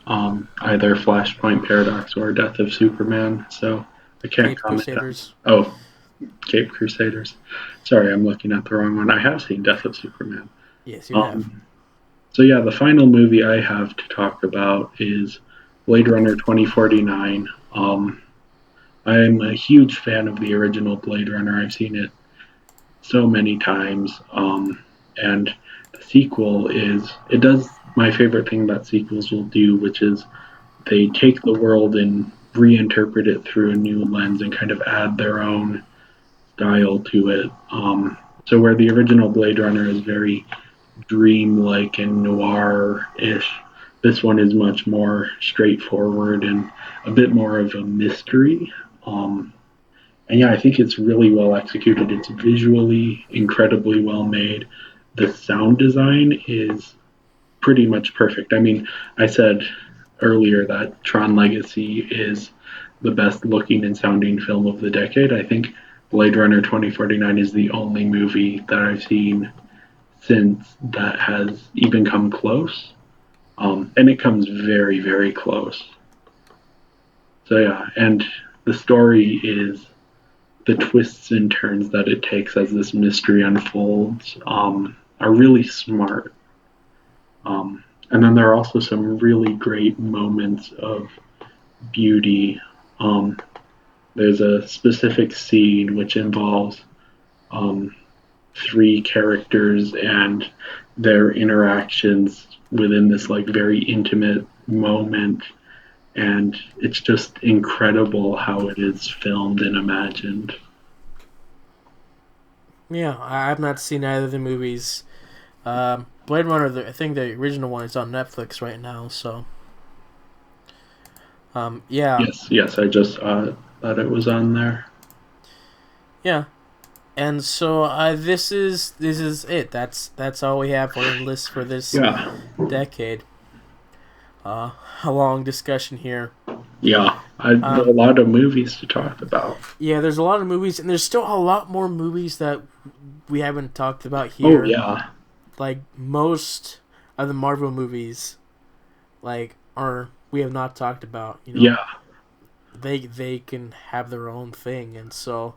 Speaker 2: either Flashpoint Paradox or Death of Superman, so I can't
Speaker 1: Cape
Speaker 2: comment on.
Speaker 1: Crusaders.
Speaker 2: Oh, Cape Crusaders. Sorry, I'm looking at the wrong one. I have seen Death of Superman.
Speaker 1: Yes, you have.
Speaker 2: So yeah, the final movie I have to talk about is Blade Runner 2049. I'm a huge fan of the original Blade Runner. I've seen it so many times. And the sequel it does my favorite thing that sequels will do, which is they take the world and reinterpret it through a new lens and kind of add their own style to it. So where the original Blade Runner is very dreamlike and noir-ish, this one is much more straightforward and a bit more of a mystery. And yeah, I think it's really well executed. It's visually incredibly well made. The sound design is pretty much perfect. I mean, I said earlier that Tron Legacy is the best looking and sounding film of the decade. I think Blade Runner 2049 is the only movie that I've seen since that has even come close. And it comes very, very close. So yeah, and the story is the twists and turns that it takes as this mystery unfolds are really smart. And then there are also some really great moments of beauty. Um, there's a specific scene which involves um, three characters and their interactions within this like very intimate moment, and it's just incredible how it is filmed and imagined.
Speaker 1: Yeah, I've not seen either of the movies. Blade Runner, I think the original one is on Netflix right now, so. Yeah.
Speaker 2: Yes, I just thought it was on there.
Speaker 1: Yeah. And so this is it. That's all we have for the list for this
Speaker 2: Yeah,
Speaker 1: decade. A long discussion here.
Speaker 2: yeah. There are a lot of movies to talk about.
Speaker 1: Yeah, there's a lot of movies, and there's still a lot more movies that we haven't talked about
Speaker 2: Oh
Speaker 1: here.
Speaker 2: yeah,
Speaker 1: Like most of the Marvel movies, we have not talked about.
Speaker 2: yeah,
Speaker 1: They can have their own thing, and so.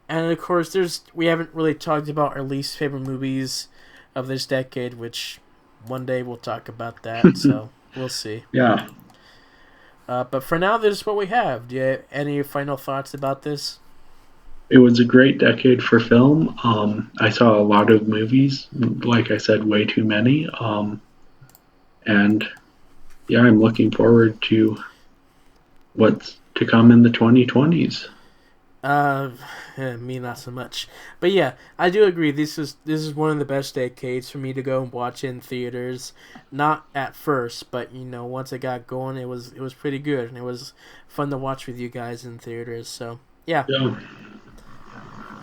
Speaker 1: And of course, we haven't really talked about our least favorite movies of this decade, which one day we'll talk about that. So we'll see.
Speaker 2: yeah.
Speaker 1: But for now, this is what we have. Do you have any final thoughts about this?
Speaker 2: It was a great decade for film. I saw a lot of movies, like I said, way too many. And yeah, I'm looking forward to what's to come in the 2020s.
Speaker 1: Me not so much. But yeah, I do agree. This is one of the best decades for me to go and watch in theaters. Not at first, but once it got going, it was pretty good, and it was fun to watch with you guys in theaters. So yeah,
Speaker 2: Yeah.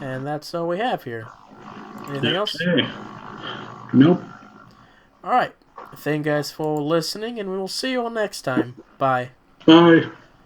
Speaker 1: and that's all we have here. Anything else?
Speaker 2: Okay. Nope.
Speaker 1: All right. Thank you guys for listening, and we will see you all next time. Bye.
Speaker 2: Bye.